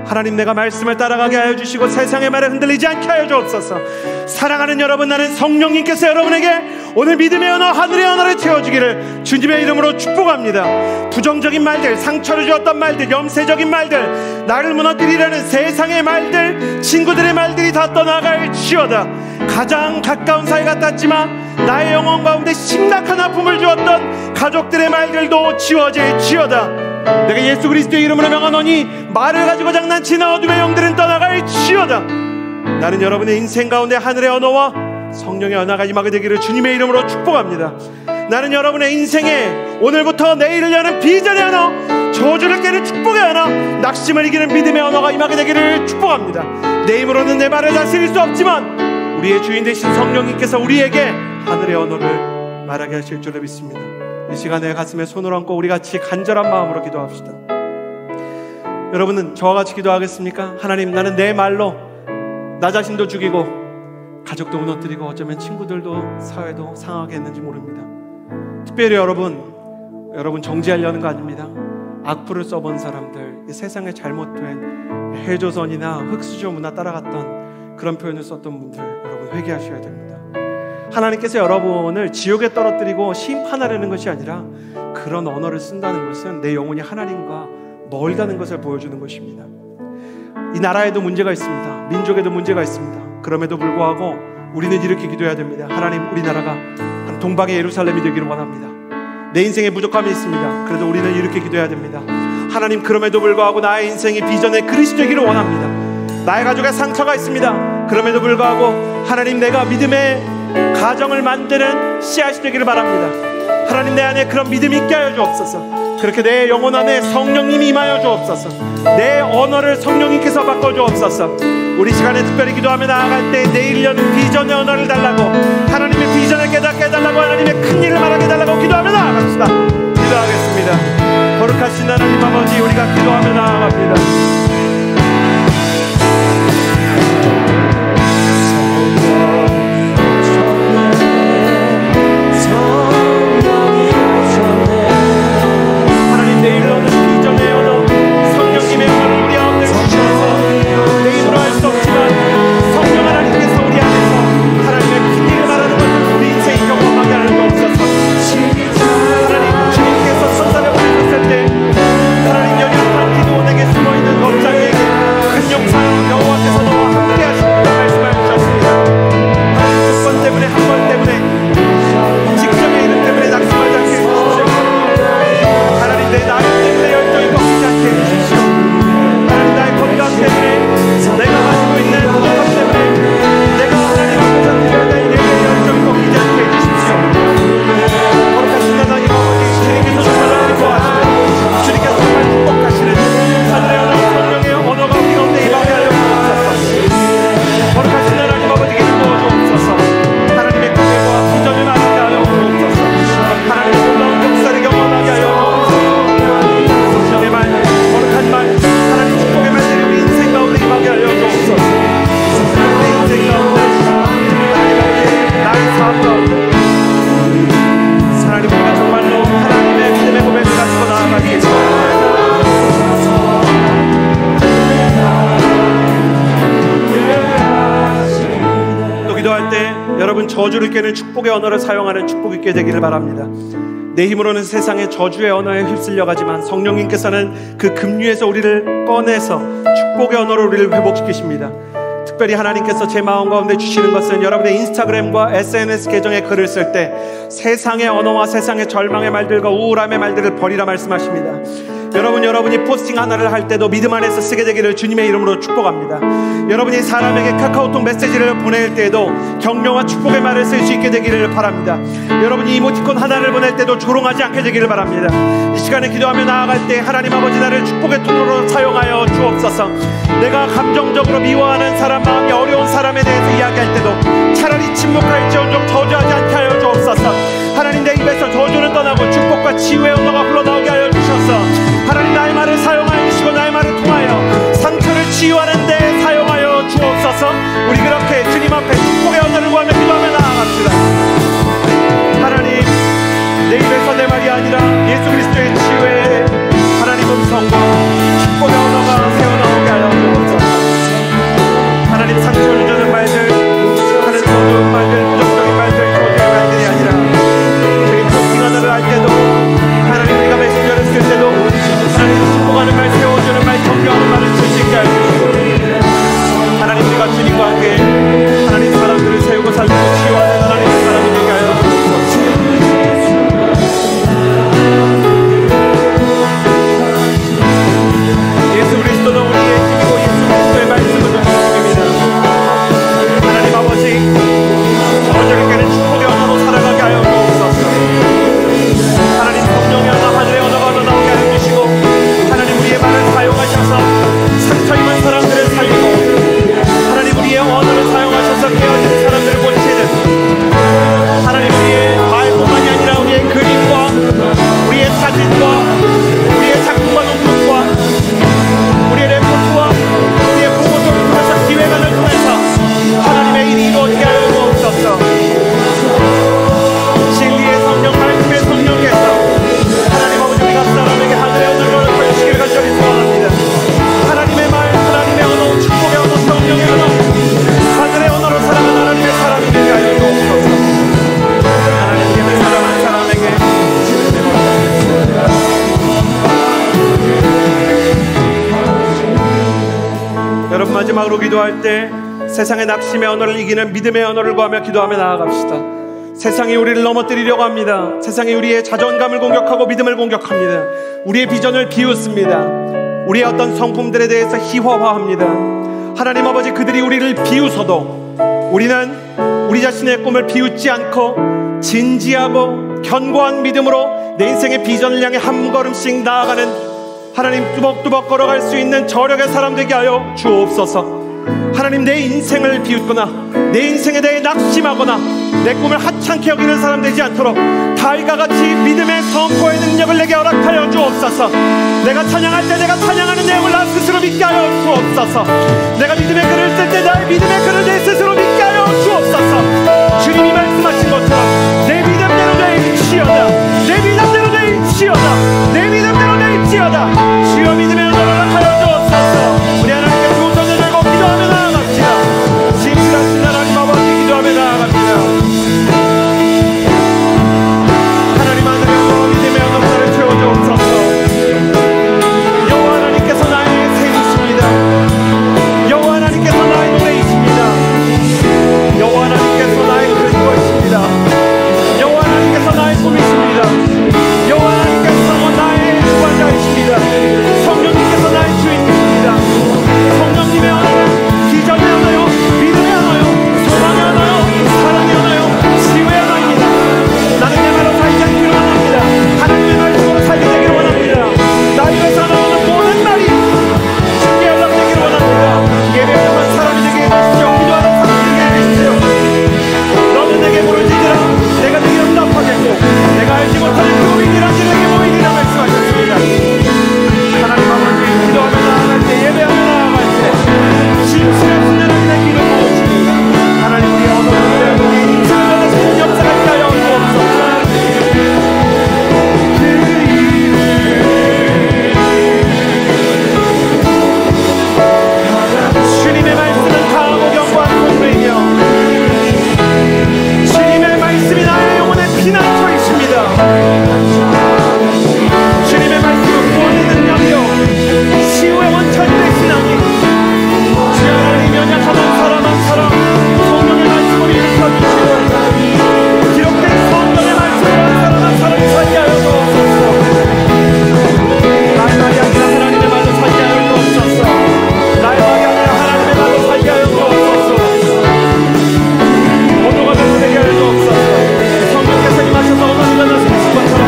하나님, 내가 말씀을 따라가게 하여 주시고 세상의 말에 흔들리지 않게 하여 주옵소서. 사랑하는 여러분, 나는 성령님께서 여러분에게 오늘 믿음의 언어, 하늘의 언어를 채워주기를 주님의 이름으로 축복합니다. 부정적인 말들, 상처를 주었던 말들, 염세적인 말들, 나를 무너뜨리려는 세상의 말들, 친구들의 말들이 다 떠나갈지어다. 가장 가까운 사이 같았지만 나의 영혼 가운데 심각한 아픔을 주었던 가족들의 말들도 지워질지어다. 내가 예수 그리스도의 이름으로 명하노니 말을 가지고 장난치는 어둠의 영들은 떠나갈지어다. 나는 여러분의 인생 가운데 하늘의 언어와 성령의 언어가 임하게 되기를 주님의 이름으로 축복합니다. 나는 여러분의 인생에 오늘부터 내일을 여는 비전의 언어, 저주를 깨는 축복의 언어, 낙심을 이기는 믿음의 언어가 임하게 되기를 축복합니다. 내 힘으로는 내 말을 다스릴 수 없지만 우리의 주인 되신 성령님께서 우리에게 하늘의 언어를 말하게 하실 줄을 믿습니다. 이 시간에 가슴에 손을 얹고 우리 같이 간절한 마음으로 기도합시다. 여러분은 저와 같이 기도하겠습니까? 하나님, 나는 내 말로 나 자신도 죽이고 가족도 무너뜨리고 어쩌면 친구들도 사회도 상하게 했는지 모릅니다. 특별히 여러분 정지하려는 거 아닙니다. 악플을 써본 사람들, 이 세상에 잘못된 해조선이나 흑수저 문화 따라갔던 그런 표현을 썼던 분들, 여러분 회개하셔야 됩니다. 하나님께서 여러분을 지옥에 떨어뜨리고 심판하려는 것이 아니라 그런 언어를 쓴다는 것은 내 영혼이 하나님과 멀다는 것을 보여주는 것입니다. 이 나라에도 문제가 있습니다. 민족에도 문제가 있습니다. 그럼에도 불구하고 우리는 이렇게 기도해야 됩니다. 하나님, 우리나라가 한 동방의 예루살렘이 되기를 원합니다. 내 인생에 부족함이 있습니다. 그래도 우리는 이렇게 기도해야 됩니다. 하나님, 그럼에도 불구하고 나의 인생이 비전의 그리스도 되기를 원합니다. 나의 가족에 상처가 있습니다. 그럼에도 불구하고 하나님, 내가 믿음의 가정을 만드는 씨앗이 되기를 바랍니다. 하나님, 내 안에 그런 믿음이 있게 하여 주옵소서. 그렇게 내 영혼 안에 성령님이 임하여 주옵소서. 내 언어를 성령님께서 바꿔 주옵소서. 우리 시간에 특별히 기도하며 나아갈 때 내일 여는 비전의 언어를 달라고, 하나님의 비전을 깨닫게 해달라고, 하나님의 큰 일을 말하게 해달라고 기도하며 나아갑시다. 기도하겠습니다. 거룩하신 하나님 아버지, 우리가 기도하며 나아갑니다. 저주를 깨는 축복의 언어를 사용하는 축복 있게 되기를 바랍니다. 내 힘으로는 세상의 저주의 언어에 휩쓸려가지만 성령님께서는 그 급류에서 우리를 꺼내서 축복의 언어로 우리를 회복시키십니다. 특별히 하나님께서 제 마음 가운데 주시는 것은 여러분의 인스타그램과 SNS 계정에 글을 쓸 때 세상의 언어와 세상의 절망의 말들과 우울함의 말들을 버리라 말씀하십니다. 여러분이 포스팅 하나를 할 때도 믿음 안에서 쓰게 되기를 주님의 이름으로 축복합니다. 여러분이 사람에게 카카오톡 메시지를 보낼 때도 격려와 축복의 말을 쓸 수 있게 되기를 바랍니다. 여러분이 이모티콘 하나를 보낼 때도 조롱하지 않게 되기를 바랍니다. 이 시간에 기도하며 나아갈 때 하나님 아버지, 나를 축복의 통로로 사용하여 주옵소서. 내가 감정적으로 미워하는 사람, 마음이 어려운 사람에 대해서 이야기할 때도 차라리 침묵할지언정 저주하지 않게 하여 주옵소서. 하나님, 내 입에서 저주는 떠나고 축복과 치유의 언어가 흘러나오게 하여 주셔서 하나님 마지막으로 기도할 때 세상의 낙심의 언어를 이기는 믿음의 언어를 구하며 기도하며 나아갑시다. 세상이 우리를 넘어뜨리려고 합니다. 세상이 우리의 자존감을 공격하고 믿음을 공격합니다. 우리의 비전을 비웃습니다. 우리의 어떤 성품들에 대해서 희화화합니다. 하나님 아버지, 그들이 우리를 비웃어도 우리는 우리 자신의 꿈을 비웃지 않고 진지하고 견고한 믿음으로 내 인생의 비전을 향해 한 걸음씩 나아가는, 하나님 뚜벅뚜벅 걸어갈 수 있는 저력의 사람 되게 하여 주옵소서. 하나님, 내 인생을 비웃거나 내 인생에 대해 낙심하거나 내 꿈을 하찮게 여기는 사람 되지 않도록 다윗과 같이 믿음의 선포의 능력을 내게 허락하여 주옵소서. 내가 찬양할 때 내가 찬양하는 내용을 나 스스로 믿게 하여 주옵소서. 내가 믿음의 글을 쓸 때 나의 믿음의 글을 내 스스로 믿게 하여 주옵소서. 주님이 말씀하신 것처럼 내 믿음대로 되일지어다, 내 믿음대로 되일지어다, 내 믿음대로 되일지어다. 주여 믿음의 은혜를 허락하여 주옵소서. 우리 하나님께 좋은 손을 들고 기도하며 나아갑시다. 진실하신 하나님 아버지, 기도하며 나아갑시다. 하나님 하늘에서 믿음의 언어를 채워주옵소서. 여호와 하나님께서 나의 샘이십니다. 여호와 하나님께서 나의 노래이십니다. 여호와 하나님께서 나의 근거이십니다. 여호와 하나님께서 나의 꿈이십니다. 여호와 하나님께서 나의 주관자이십니다. 성령님께서 나의 주인이십니다. 성령님의 언어는 기적의 언어요, 믿음의 언어요, 소망의 언어요, 사랑의 언어요, 치유의 언어입니다. 나는 내 말로 살지 않기를 원합니다. 하나님의 말씀으로 살게 되기를 원합니다. 나 입에서 나오는 모든 말이 주께 연락되기를 원합니다. 예배하는 사람이 되게 해주시오. 기도하는 사람이 되게 해주시오. 너는 내게 물을지니라 내가 내게 응답하겠고 내가 알지 못하는 그 위기란지 내게 보이리라 말씀하셨습니다. 하나님 아버지, 기도하며 나아갈 때, 예배하며 나아갈 때 진실하신 하나님의 기름 부으십니다. 하나님, 우리 언어를 우리 인생을 변화시키는 역사가 있게 하여 주옵소서. 주님의 말씀은 강하고 견고한 공로이며 주님의 말씀이 나의 영혼의 피난처이십니다. 주님의 말씀은 구원의 능력이요 치유의 원천이 되시나니 주 하나님, 연약하던 사람 한 사람 성령의 말씀으로 일으켜주시고 기록된 성령의 말씀으로 한 사람 한 사람이 살게 하여 주옵소서. 나의 말이 아니라 하나님의 말로 살게 하여 주옵소서. 나의 말이 아니라 하나님의 말로 살게 하여 주옵소서. 오도가 되게 하여 주옵소서. 성령께서 임하셔서 어둠이 나서신 것처럼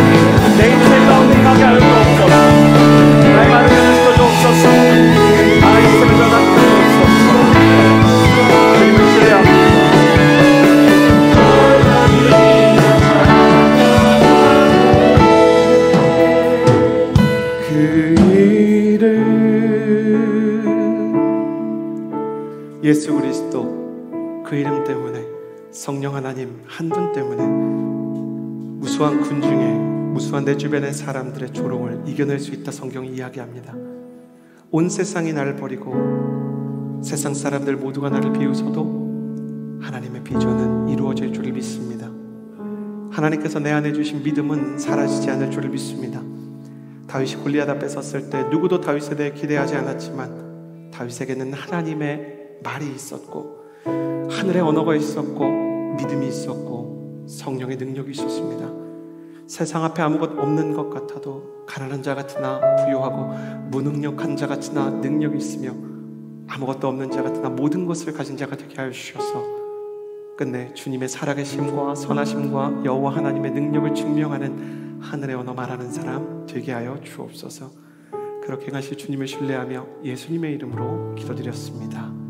내 인생 가운데 가게 하여 주옵소서. 나의 말을 변화시켜 주옵소서. 나의 인생을 변화시켜 주옵소서. 주님을 신뢰합니다. 그 이름 예수 그리스도, 그 이름 때문에, 성령 하나님 한 분 때문에 무수한 군중의, 무수한 내 주변의 사람들의 조롱을 이겨낼 수 있다 성경이 이야기합니다. 온 세상이 나를 버리고 세상 사람들 모두가 나를 비웃어도 하나님의 비전은 이루어질 줄을 믿습니다. 하나님께서 내 안에 주신 믿음은 사라지지 않을 줄을 믿습니다. 다윗이 골리앗 앞에 섰을 때 누구도 다윗에 대해 기대하지 않았지만 다윗에게는 하나님의 말이 있었고 하늘의 언어가 있었고 믿음이 있었고 성령의 능력이 있었습니다. 세상 앞에 아무것도 없는 것 같아도 가난한 자 같으나 부유하고 무능력한 자 같으나 능력이 있으며 아무것도 없는 자 같으나 모든 것을 가진 자가 되게 하여 주셔서 끝내 주님의 살아계심과 선하심과 여호와 하나님의 능력을 증명하는 하늘의 언어 말하는 사람 되게 하여 주옵소서. 그렇게 하실 주님을 신뢰하며 예수님의 이름으로 기도드렸습니다.